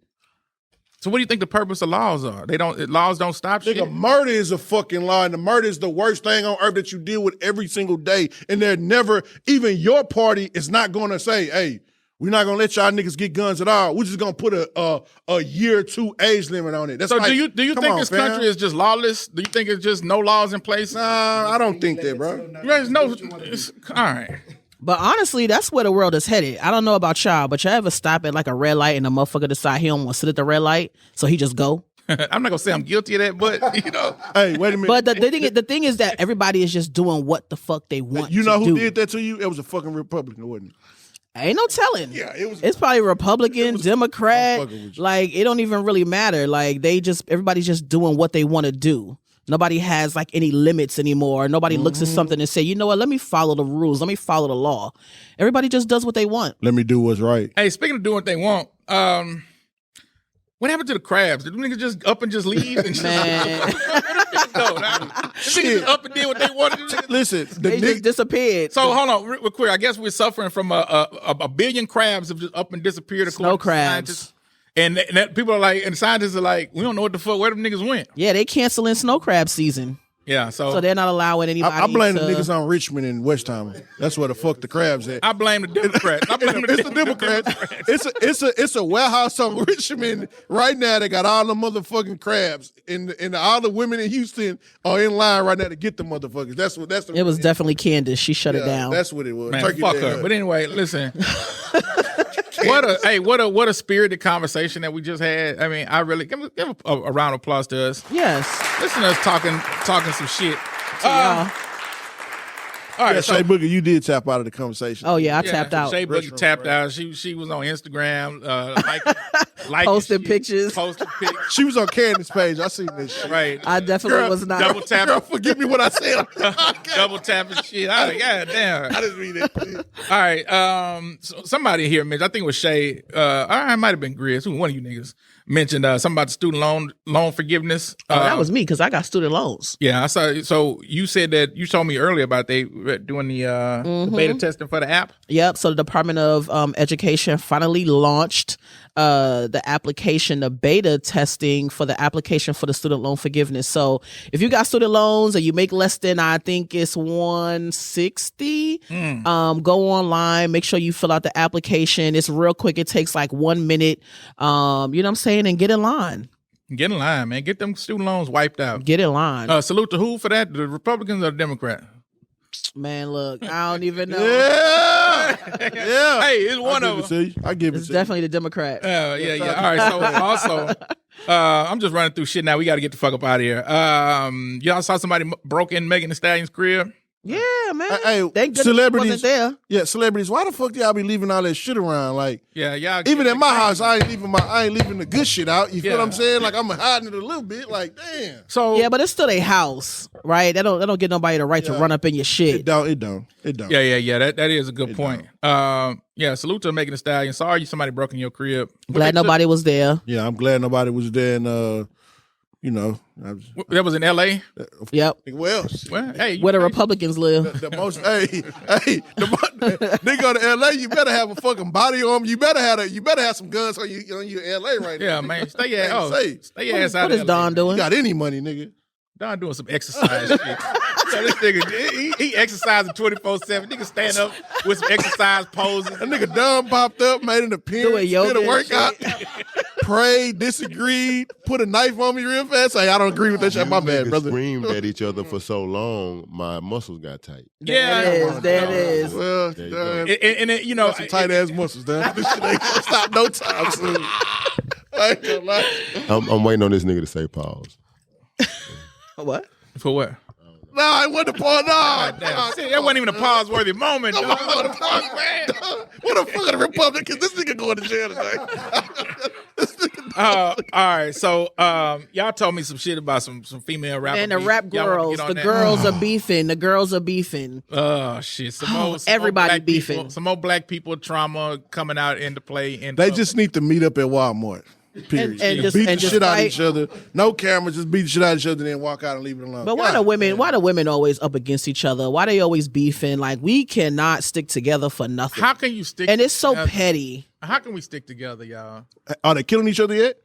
So what do you think the purpose of laws are? Laws don't stop shit. Nigga, murder is a fucking law, and the murder is the worst thing on earth that you deal with every single day. And they're never, even your party is not gonna say, hey, we're not gonna let y'all niggas get guns at all. We're just gonna put a year or two age limit on it. That's so like, do you think this country is just lawless? Do you think it's just no laws in place? Nah, I don't think that, bro. There's no. All right. But honestly, that's where the world is headed. I don't know about y'all, but y'all ever stop at like a red light and the motherfucker decide he don't want to sit at the red light, so he just go? I'm not gonna say I'm guilty of that, but you know. Hey, wait a minute. But the thing is that everybody is just doing what the fuck they want. You know to who do. did that to you? It was a fucking Republican, wasn't it? Ain't no telling. Yeah, it was. It's probably Republican, Democrat. Like it don't even really matter. Like everybody's just doing what they want to do. Nobody has like any limits anymore. Nobody looks at something and say, you know what, let me follow the rules. Let me follow the law. Everybody just does what they want. Let me do what's right. Hey, speaking of doing what they want, what happened to the crabs? Did the niggas just up and just leave? And Man. Niggas up and did what they wanted to do. Listen, They just disappeared. So hold on, real quick. I guess we're suffering from a billion crabs have just up and disappeared. Snow crabs. Scientists. And people are like, and scientists are like, we don't know what the fuck, where them niggas went. Yeah, they canceling snow crab season. Yeah, so they're not allowing anybody. I blame the niggas on Richmond and Westheimer. That's where the fuck the crabs at. I blame the Democrats. It's the Democrats. It's a warehouse on Richmond right now. They got all the motherfucking crabs, and all the women in Houston are in line right now to get the motherfuckers. That's It was definitely Candace. She shut it down. That's what it was. Man, Turkey fuck Day her. up. But anyway, listen. What a spirited conversation that we just had. I mean, I really give a round of applause to us. Yes. Listen to us talking some shit. Y'all. All right, Shay Booger, you did tap out of the conversation. Oh yeah, I tapped out. Shay Boogie tapped out. She was on Instagram, like Posting pictures. Posting pics. She was on Candace's page. I seen this shit. Right. I definitely was not. Double tapping. Girl, forgive me what I said. Double tapping shit. God damn. I didn't read it. All right. So somebody here mentioned, I think it was Shay, it might have been Grizz, one of you niggas, mentioned something about the student loan forgiveness. That was me because I got student loans. Yeah, I saw. So you said that you told me earlier about they were doing the beta testing for the app. Yep. So the Department of Education finally launched the application, the beta testing for the application for the student loan forgiveness. So if you got student loans and you make less than, I think it's 160, go online, make sure you fill out the application. It's real quick. It takes like 1 minute. You know what I'm saying? And get in line. Get in line, man. Get them student loans wiped out. Get in line. Salute to who for that? The Republicans or the Democrats? Man, look, I don't even know. Yeah. Hey, it's one of them. I give it It's to you. definitely the Democrat. Yeah. All right. So also, I'm just running through shit now. We got to get the fuck up out of here. Y'all saw somebody broke in Megan Thee Stallion's crib? Yeah, man. Hey, Thank goodness celebrities wasn't there. Yeah, celebrities. Why the fuck do y'all be leaving all that shit around? Like, Yeah, y'all. even at my house, I ain't leaving the good shit out. You feel Yeah. what I'm saying? Like, I'm hiding it a little bit. Like, damn. So Yeah, but it's still a house, right? They don't get nobody the right to run up in your shit. It don't. Yeah. That is a good point. Yeah. Salute to Megan Thee Stallion. Sorry, somebody broke in your crib. Glad nobody was there. Yeah, I'm glad nobody was there, and You know, that was in L.A. Yep. Where else? Well, hey, Where the Republicans live. The most, they go to L.A. You better have a fucking body on you. You better have some guns on you in L.A. right now. Yeah, man. Stay your ass out. What is Don doing? You got any money, nigga? Don doing some exercise shit. So this nigga, he exercising 24/7. Nigga stand up with some exercise poses. That nigga Don popped up, made an appearance, did a workout, prayed, disagreed, put a knife on me real fast. Say, I don't agree with that shit. My bad, brother. Screamed at each other for so long, my muscles got tight. Yeah, there it is. Well, and you know, some tight ass muscles, Don. This shit ain't gonna stop no time soon. I ain't gonna lie. I'm waiting on this nigga to say pause. What? For what? No, I wasn't a pause. No, See, that wasn't even a pause-worthy moment. Dog. What the fuck are the Republicans? This nigga going to jail today. All right, so y'all told me some shit about some female rappers. And the rap girls. The girls are beefing. The girls are beefing. Oh, shit. Everybody beefing. Some more black people trauma coming out into play. They just need to meet up at Walmart. Period. And beat the just shit out of fight. each other. No cameras, just beat the shit out of each other, then walk out and leave it alone. But why the women always up against each other? Why they always beefing? Like, we cannot stick together for nothing. How can you stick And it's so together? petty. How can we stick together, y'all? Are they killing each other yet?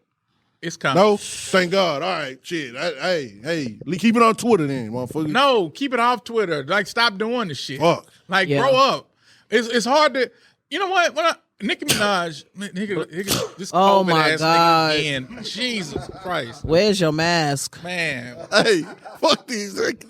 It's coming. No? Thank God. All right, shit. Hey, keep it on Twitter then, motherfucker. No, keep it off Twitter. Like, stop doing this shit. Fuck. Like, grow up. It's hard to, you know what? Nicki Minaj, this Oh COVID my ass God. nigga again. Jesus Christ. Where's your mask? Man. Hey, fuck these niggas.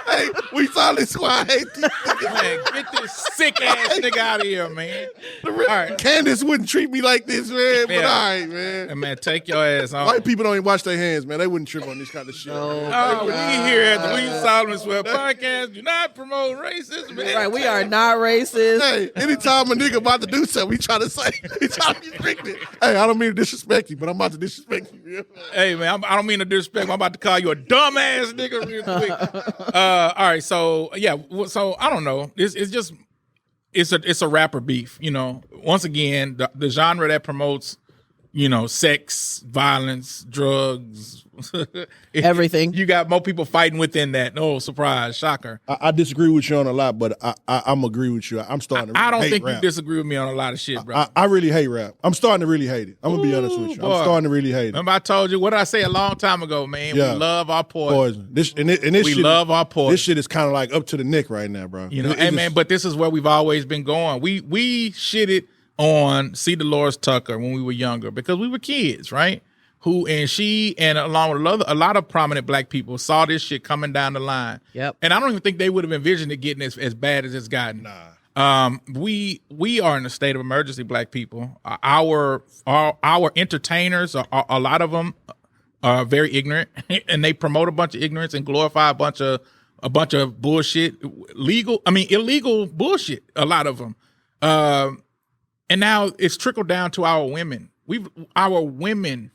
Hey, we solid squad. Hate these niggas. Man, get this sick ass nigga out of here, man. All right. Candace wouldn't treat me like this, man. But Yeah. all right, man. And man, take your ass on. White people don't even wash their hands, man. They wouldn't trip on this kind of shit. Oh, we here at the We Solomon Swear podcast do not promote racism. Right, we are not racist. Hey, anytime a nigga about to do something, he try to be restricted. Hey, I don't mean to disrespect you, but I'm about to disrespect you. Hey, man, I don't mean to disrespect. I'm about to call you a dumbass nigga real quick. All right, so yeah, so I don't know. It's a rapper beef. You know, once again, the genre that promotes, you know, sex, violence, drugs, everything. You got more people fighting within that. No surprise, shocker. I disagree with you on a lot, but I'm agree with you. I'm starting to I don't hate think rap. you disagree with me on a lot of shit, bro. I really hate rap. I'm starting to really hate it. I'm going to be honest with you. Boy. I'm starting to really hate it. Remember I told you, what did I say a long time ago, man? Yeah. We love our poison. This We shit, love our poison. This shit is kind of like up to the neck right now, bro. You know, hey, man, but this is where we've always been going. We shitted on C. Dolores Tucker when we were younger because we were kids, right? She and along with a lot of prominent black people saw this shit coming down the line. Yep. And I don't even think they would have envisioned it getting as bad as it's gotten. Nah. We are in a state of emergency, black people. Our entertainers, a lot of them are very ignorant, and they promote a bunch of ignorance and glorify a bunch of bullshit, illegal bullshit. A lot of them, and now it's trickled down to our women. Our women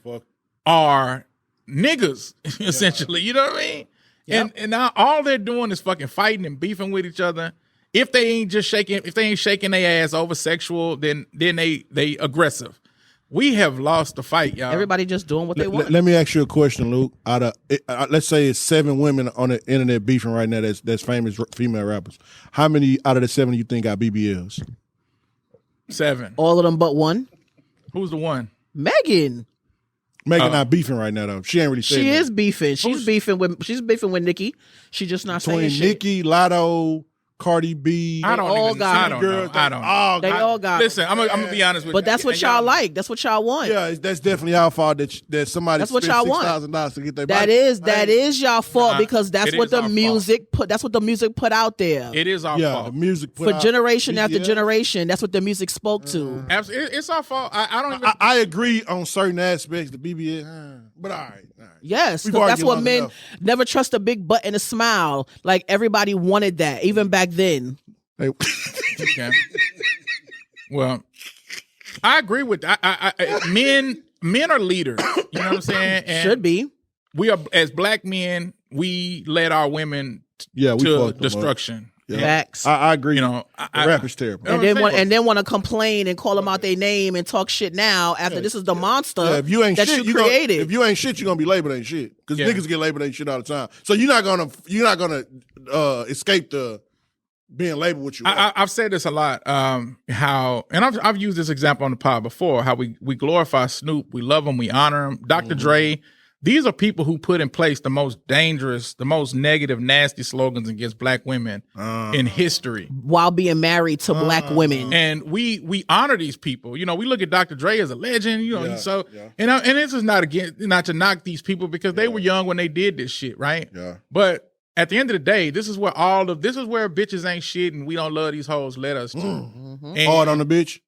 are niggas essentially. You know what I mean? Yep. And now all they're doing is fucking fighting and beefing with each other. If they ain't shaking their ass over sexual, then they aggressive. We have lost the fight, y'all. Everybody just doing what they want. Let me ask you a question, Luke. Let's say it's 7 women on the internet beefing right now that's famous female rappers. How many out of the 7 you think got BBLs? 7. All of them but one. Who's the one? Megan. Megan not beefing right now though. She ain't really saying She that. is beefing. She's beefing with Nicki. She just not saying Between shit. Nicki, Lotto, Cardi B. I don't all even. got I it. don't Girls, know. I don't. They all got it. Listen, I'm gonna be honest with you. But that's what y'all like. That's what y'all want. Yeah, that's definitely our fault that somebody That's what spent y'all want. $6,000 to get their That body. is y'all fault because that's it what is the our music put. That's what the music put out there It is our Yeah, fault. the music put for out generation after BBL. generation. That's what the music spoke to. Absolutely, it's our fault. I don't even. I agree on certain aspects. The BBL, but all right. Yes, We've 'cause that's argued what long men enough. never trust a big butt and a smile. Like everybody wanted that, even back then. Hey, Okay. Well, I agree with that. Men are leaders. You know what I'm saying? And Should be. we are, as black men, we led our women yeah, we to fucked them up. destruction. Facts. I agree. You know, the rap is terrible. And then want to complain and call them out their name and talk shit now after this is the monster if you ain't that shit, you created. If you ain't shit, you're gonna be labeled ain't shit. Because niggas get labeled ain't shit all the time. So you're not gonna escape the being labeled what you are. I've said this a lot. How, and I've used this example on the pod before. How we glorify Snoop, we love him, we honor him. Dr. Dre. These are people who put in place the most dangerous, the most negative, nasty slogans against black women in history, while being married to black women. And we honor these people. You know, we look at Dr. Dre as a legend. You know, and this is not to knock these people because they were young when they did this shit, right? Yeah. But at the end of the day, this is where bitches ain't shit and we don't love these hoes led us to. And hard on the bitch.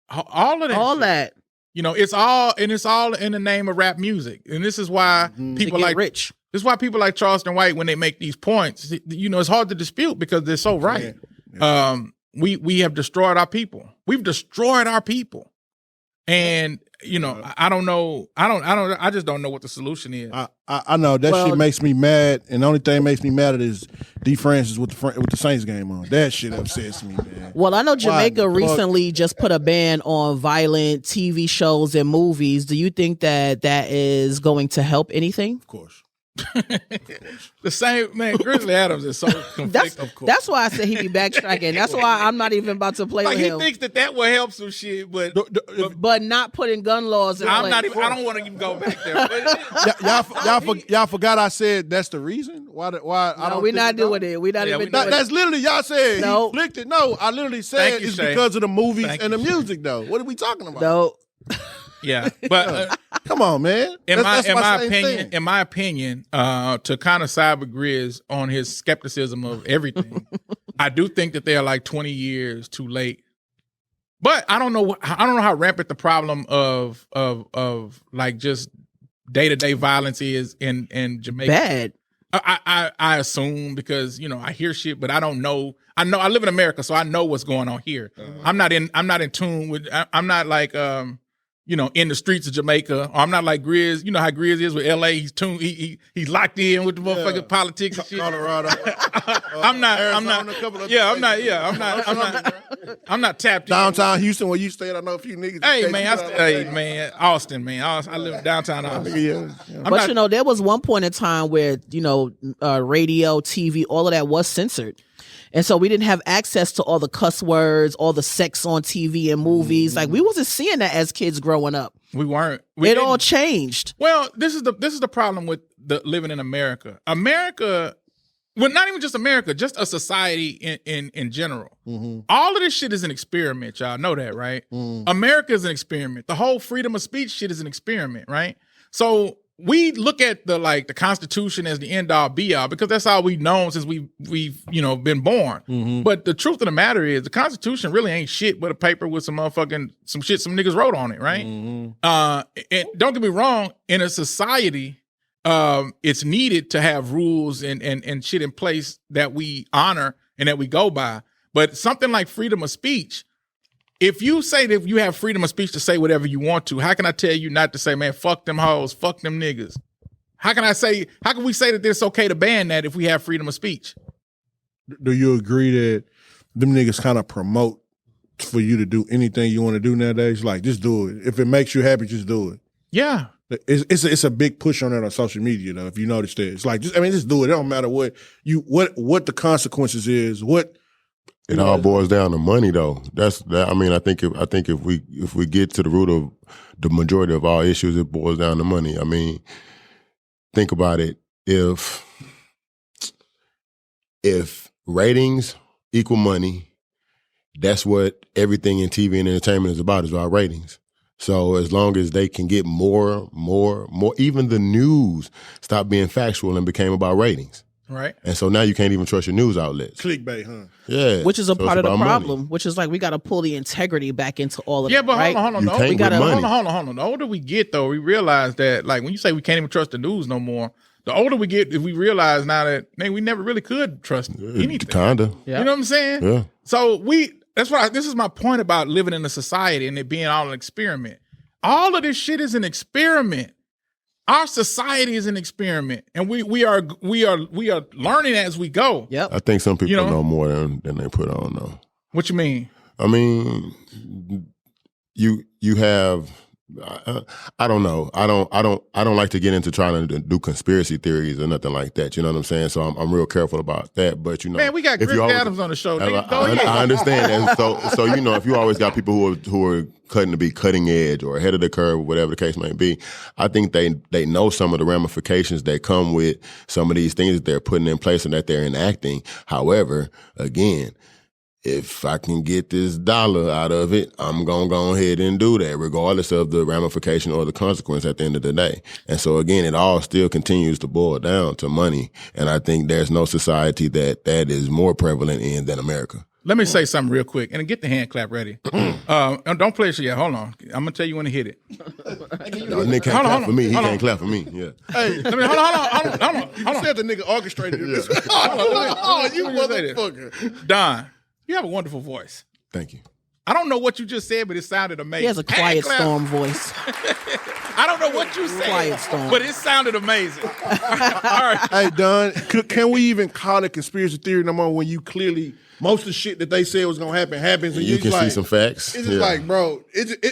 All of that. All shit. that. You know, it's all in the name of rap music. And this is why people like rich. This is why people like Charleston White, when they make these points, you know, it's hard to dispute because they're so right. Yeah. We have destroyed our people. We've destroyed our people. And, you know, I don't know. I just don't know what the solution is. I know that shit makes me mad, and the only thing that makes me mad is D. Francis with the Saints game on. That shit upsets me, man. Well, I know Jamaica recently just put a ban on violent TV shows and movies. Do you think that is going to help anything? Of course. The same man, Grizzly Adams is so conflicted. Of course. That's why I said he be backtracking. That's why I'm not even about to play with him. He thinks that will help some shit, but not putting gun laws in place. I don't want to even go back there. y'all forgot I said that's the reason why. I don't. We're not doing it. We're not even doing it. That's literally y'all said. No. He flicked it. No, I literally said it's because of the movies and the music. Though, what are we talking about? No. Yeah, but come on, man. In my opinion, to kind of side with Grizz on his skepticism of everything, I do think that they are like 20 years too late. But I don't know how rampant the problem of like just day-to-day violence is in Jamaica. Bad. I assume because, you know, I hear shit, but I don't know. I live in America, so I know what's going on here. I'm not in tune with. I'm not like you know, in the streets of Jamaica. Or I'm not like Grizz. You know how Grizz is with LA. He's tuned. He's locked in with the motherfucking politics and shit. Colorado. I'm not tapped in. Downtown Houston, where you stayed, I know a few niggas. Austin, man. I live downtown Austin. But you know, there was one point in time where, you know, radio, TV, all of that was censored. And so we didn't have access to all the cuss words, all the sex on TV and movies. Like, we wasn't seeing that as kids growing up. We weren't. It all changed. Well, this is the problem with living in America. America, well, not even just America, just a society in general. All of this shit is an experiment, y'all know that, right? America is an experiment. The whole freedom of speech shit is an experiment, right? So we look at the Constitution as the end all be all because that's all we've known since we've you know been born. But the truth of the matter is the Constitution really ain't shit but a paper with some shit some niggas wrote on it, right? And don't get me wrong, in a society, it's needed to have rules and shit in place that we honor and that we go by. But something like freedom of speech, if you say that you have freedom of speech to say whatever you want to, how can I tell you not to say, man, fuck them hoes, fuck them niggas? How can we say that it's okay to ban that if we have freedom of speech? Do you agree that them niggas kind of promote for you to do anything you want to do nowadays? Like, just do it. If it makes you happy, just do it. Yeah. It's a big push on that on social media, though, if you notice that. It's like, just do it. It don't matter what the consequences is, It all boils down to money, though. I mean, I think if we get to the root of the majority of our issues, it boils down to money. I mean, think about it. If ratings equal money, that's what everything in TV and entertainment is about ratings. So as long as they can get more, even the news stopped being factual and became about ratings. Right. And so now you can't even trust your news outlets. Clickbait, huh? Yeah. Which is a part of the problem, money. which is like we got to pull the integrity back into all of it. Yeah, but right? hold on. You can't with money. Hold on. The older we get, though, we realize that, like, when you say we can't even trust the news no more, the older we get, if we realize now that, man, we never really could trust anything. Kinda. Yeah. You know what I'm saying? Yeah. So this is my point about living in a society and it being all an experiment. All of this shit is an experiment. our society is an experiment, and we are learning as we go. Yep. I think some people know more than they put on, though. What you mean? I mean, you have. I don't know. I don't like to get into trying to do conspiracy theories or nothing like that. You know what I'm saying? So I'm real careful about that. But man, we got Griff Adams on the show. I understand that. So if you always got people who are cutting edge or ahead of the curve, or whatever the case may be, I think they know some of the ramifications that come with some of these things that they're putting in place and that they're enacting. However, again, if I can get this dollar out of it, I'm going to go ahead and do that, regardless of the ramification or the consequence at the end of the day. And so, again, it all still continues to boil down to money. And I think there's no society that is more prevalent in than America. Let me say something real quick, and get the hand clap ready. Don't play it yet. Hold on. I'm going to tell you when to hit it. No, Nick can't clap for me. He can't clap for me. Yeah. Hey, hold on. You said the nigga orchestrated this. You motherfucker. Don. You have a wonderful voice. Thank you. I don't know what you just said, but it sounded amazing. He has a quiet storm voice. I don't know what you said, quiet storm. but it sounded amazing. All right. Hey, Don, can we even call it conspiracy theory no more when you clearly, most of the shit that they said was going to happen happens? And you can see some facts. It's just like, bro,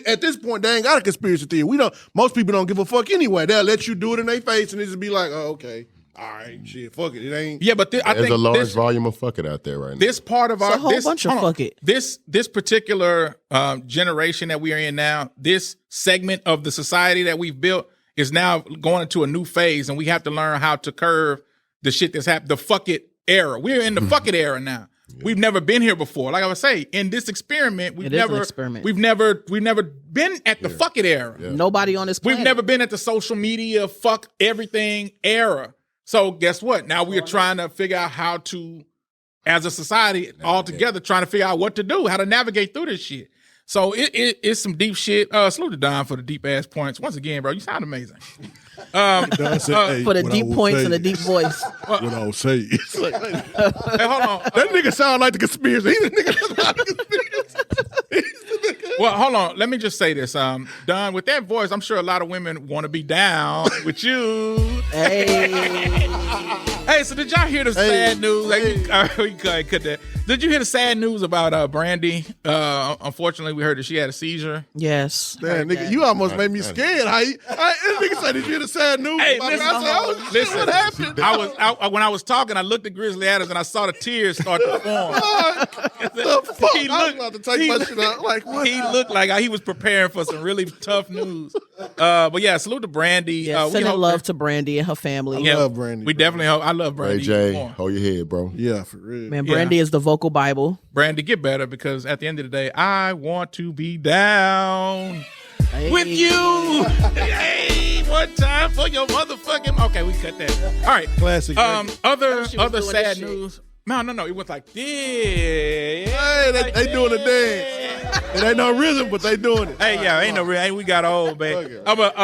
at this point, they ain't got a conspiracy theory. Most people don't give a fuck anyway. They'll let you do it in their face and it just be like, oh, okay. All right, shit, fuck it. It ain't. Yeah, but I think there's a large volume of fuck it out there right now. This part of a whole bunch of fuck it. This particular generation that we are in now, this segment of the society that we've built is now going into a new phase, and we have to learn how to curve the shit that's happened. The fuck it era. We're in the fuck it era now. Yeah. We've never been here before. Like I was saying, in this experiment, we've never been at the fuck it era. Yeah. Nobody on this planet. We've never been at the social media fuck everything era. So guess what? Now we're trying to figure out how to, as a society, all together, trying to figure out what to do, how to navigate through this shit. So it's some deep shit. Salute to Don for the deep ass points. Once again, bro, you sound amazing. For the deep points and the deep voice. What I will say is, hey, hold on. That nigga sound like the conspiracy. He's the nigga that sound like the conspiracy. Well, hold on. Let me just say this. Don, with that voice, I'm sure a lot of women want to be down with you. Hey, so did y'all hear the sad news? Did you hear the sad news about Brandy? Unfortunately, we heard that she had a seizure. Yes. Man, nigga, you almost made me scared. This nigga said, did you hear the sad news? Hey, listen, what happened? When I was talking, I looked at Grizzly Adams and I saw the tears start to form. The fuck? I was about to take my shit out. Like, what? He looked like he was preparing for some really tough news. But yeah, salute to Brandy. Yeah, sending love to Brandy and her family. I love Brandy. We definitely hope. I love Brandy. Ray J, hold your head, bro. Yeah, for real. Man, Brandy is the vocal Bible. Brandy, get better, because at the end of the day, I want to be down with you. Hey, one time for your motherfucking. Okay, we cut that. All right, classic. Other sad news. No. It went like this. Hey, they doing a dance. It ain't no rhythm, but they doing it. Hey, yeah, ain't no rhythm. We got old, baby. But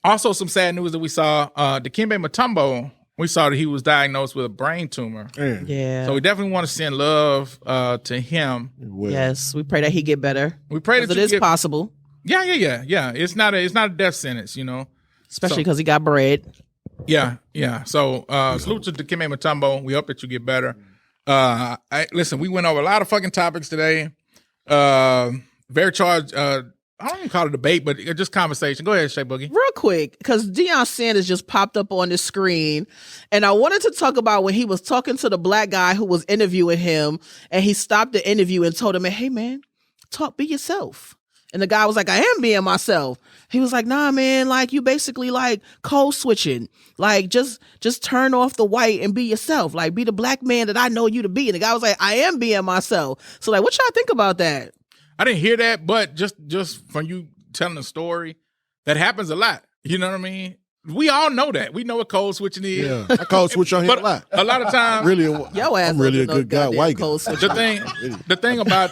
also some sad news that we saw. Dikembe Mutombo. We saw that he was diagnosed with a brain tumor. Yeah. So we definitely want to send love to him. Yes, we pray that he get better. We pray that it is possible. Yeah. It's not a death sentence, you know. Especially because he got bread. Yeah. So salute to Dikembe Mutombo. We hope that you get better. Listen, we went over a lot of fucking topics today. Very charged. I don't even call it a debate, but just conversation. Go ahead, Shay Boogie. Real quick, because Deion Sanders just popped up on the screen, and I wanted to talk about when he was talking to the black guy who was interviewing him, and he stopped the interview and told him, "Hey, man, be yourself." And the guy was like, "I am being myself." He was like, "Nah, man, like you basically like code switching. Like just turn off the white and be yourself. Like be the black man that I know you to be." And the guy was like, "I am being myself." So like, what y'all think about that? I didn't hear that, but just from you telling the story, that happens a lot. You know what I mean? We all know that. We know what code switching is. Yeah, I code switch on here a lot. A lot of times, I'm really a good guy, white guy. The thing about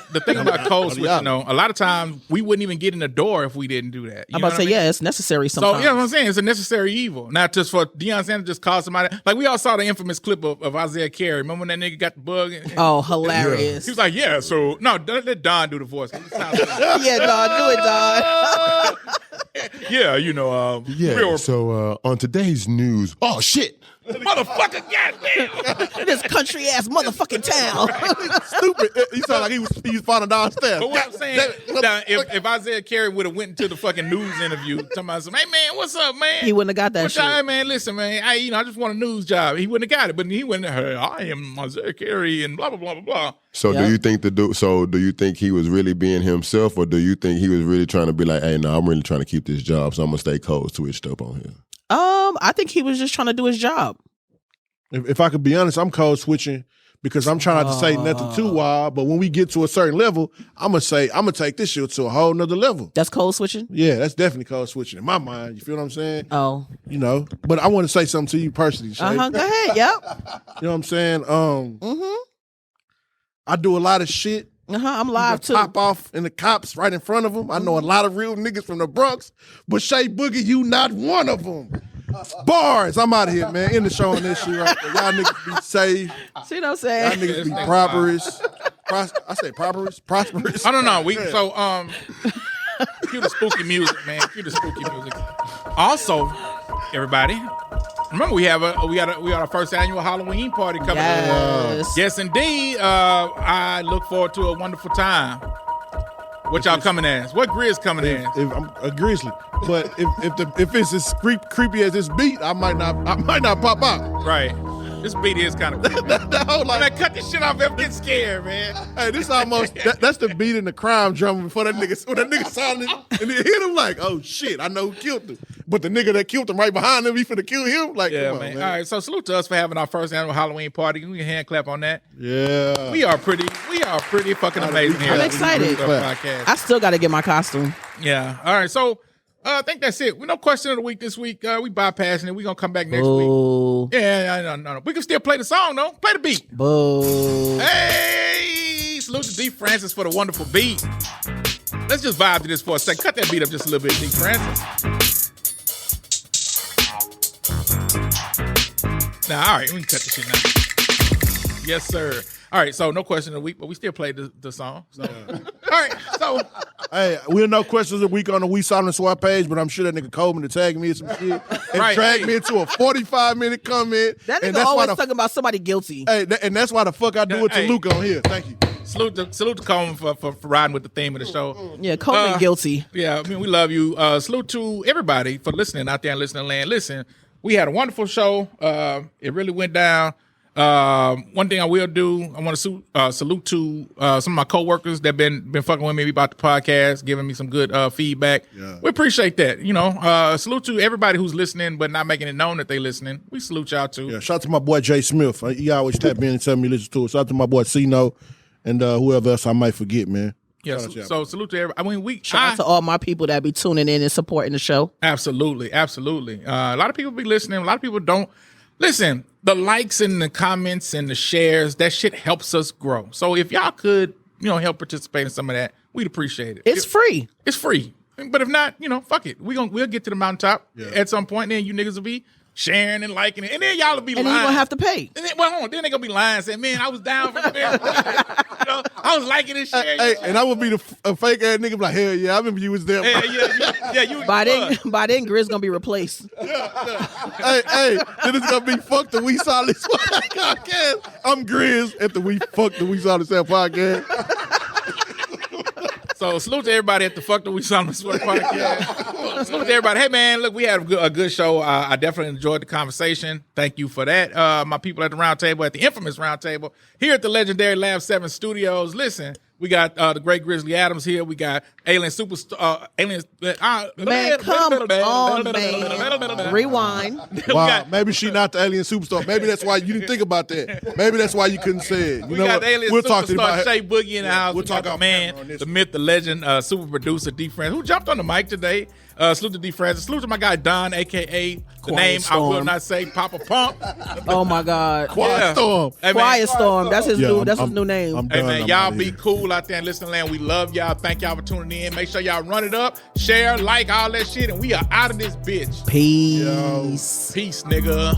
code switching, though, a lot of times we wouldn't even get in the door if we didn't do that. I'm about to say, yeah, it's necessary sometimes. So, yeah, what I'm saying, it's a necessary evil. Not just for Deion Sanders just call somebody. Like, we all saw the infamous clip of Isaiah Carey. Remember when that nigga got the bug? Oh, hilarious. He was like, let Don do the voice. Yeah, Don, do it, Don. Yeah, you know, real So on today's news, oh shit. motherfucker, goddamn. This country ass motherfucking town. Stupid. He sounded like he was falling downstairs. But what I'm saying, now, if Isaiah Carey would have went into the fucking news interview, talking about some, hey man, what's up, man? He wouldn't have got that What shit. y'all, man, listen, man, I just want a news job. He wouldn't have got it, but he went, hey, I am Isaiah Carey and blah blah blah blah blah. So do you think do you think he was really being himself, or do you think he was really trying to be like, hey, no, I'm really trying to keep this job, so I'm gonna stay code switched up on here? I think he was just trying to do his job. If I could be honest, I'm code switching because I'm trying not to say nothing too wild. But when we get to a certain level, I'm gonna take this shit to a whole nother level. That's code switching? Yeah, that's definitely code switching in my mind. You feel what I'm saying? Oh. You know, but I want to say something to you personally, Shay. Go ahead. Yep. You know what I'm saying? I do a lot of shit. I'm live too. Pop off in the cops right in front of them. I know a lot of real niggas from the Bronx, but Shay Boogie, you not one of them. Bars. I'm out of here, man. In the show on this shit right there. Y'all niggas be safe. See what I'm saying? Y'all niggas be prosperous. I say prosperous. I don't know. Cue the spooky music, man. Cue the spooky music. Also, everybody, remember we got our first annual Halloween party coming up. Yes, indeed. I look forward to a wonderful time. What y'all coming as? What Grizz coming as? If I'm a grizzly, but if it's as creepy as this beat, I might not pop out. Right. This beat is kind of creepy. Man, cut this shit off. I'm getting scared, man. Hey, this almost that's the beat in the crime drama before that nigga sounded and it hit him like, oh shit, I know who killed him. But the nigga that killed him right behind him, he finna kill him. Like, yeah, come on, man. man. All right, so salute to us for having our first annual Halloween party. We can hand clap on that. Yeah. We are pretty fucking amazing here. I'm excited. I still got to get my costume. Yeah. All right, so I think that's it. We no question of the week this week. We bypassing it. We gonna come back next week. Yeah, no. We can still play the song though. Play the beat. Boo. Hey, salute to D Francis for the wonderful beat. Let's just vibe to this for a second. Cut that beat up just a little bit, D Francis. Now, all right, we can cut this shit now. Yes, sir. All right, so no question of the week, but we still played the song. So. All right, so. Hey, we'll know questions of the week on the We Silent Swap page, but I'm sure that nigga Coleman to tag me in some shit and drag me into a 45-minute comment. That nigga always talking about somebody guilty. Hey, and that's why the fuck I do it to Luke on here. Thank you. Salute to Coleman for riding with the theme of the show. Yeah, Coleman guilty. Yeah, I mean, we love you. Salute to everybody for listening out there in listening land. Listen, we had a wonderful show. It really went down. One thing I will do, I want to salute to some of my coworkers that been fucking with me about the podcast, giving me some good feedback. Yeah. We appreciate that. You know, salute to everybody who's listening but not making it known that they listening. We salute y'all too. Yeah, shout out to my boy Jay Smith. He always tap in and tell me listen to it. Shout out to my boy C-No and whoever else I might forget, man. Yeah, so salute to everybody. I mean, shout out to all my people that be tuning in and supporting the show. Absolutely. A lot of people be listening. A lot of people don't. Listen, the likes and the comments and the shares, that shit helps us grow. So if y'all could, help participate in some of that, we'd appreciate it. It's free. It's free. But if not, fuck it. We'll get to the mountaintop at some point. Then you niggas will be sharing and liking it. And then y'all will be lying. And you gonna have to pay. And then, then they gonna be lying saying, man, I was down for the very I was liking this shit. Hey, and I would be a fake ass nigga like, hell yeah, I remember you was there. Yeah, you by then Grizz gonna be replaced. Hey, then it's gonna be fuck the We Solid podcast. I'm Grizz at the Fuck the We Solid podcast. So salute to everybody at the Fuck the We Solid podcast. Salute to everybody. Hey man, look, we had a good show. I definitely enjoyed the conversation. Thank you for that. My people at the round table, at the infamous round table, here at the legendary Lab 7 Studios. Listen, we got the great Grizzly Adams here. We got Alien Superstar. Man, come on, man. Rewind. Wow, maybe she not the Alien Superstar. Maybe that's why you didn't think about that. Maybe that's why you couldn't say it. We got Alien Superstar Shay Boogie in the house. We'll talk about man, the myth, the legend, super producer D Francis, who jumped on the mic today. Salute to D Francis. Salute to my guy Don, aka the name I will not say, Papa Pump. Oh my God. Quiet Storm. Hey, Quiet Storm. That's his new. That's his new name. Hey man, y'all be cool out there in listening land. We love y'all. Thank y'all for tuning in. Make sure y'all run it up, share, like all that shit, and we are out of this bitch. Peace. Yo, peace, nigga.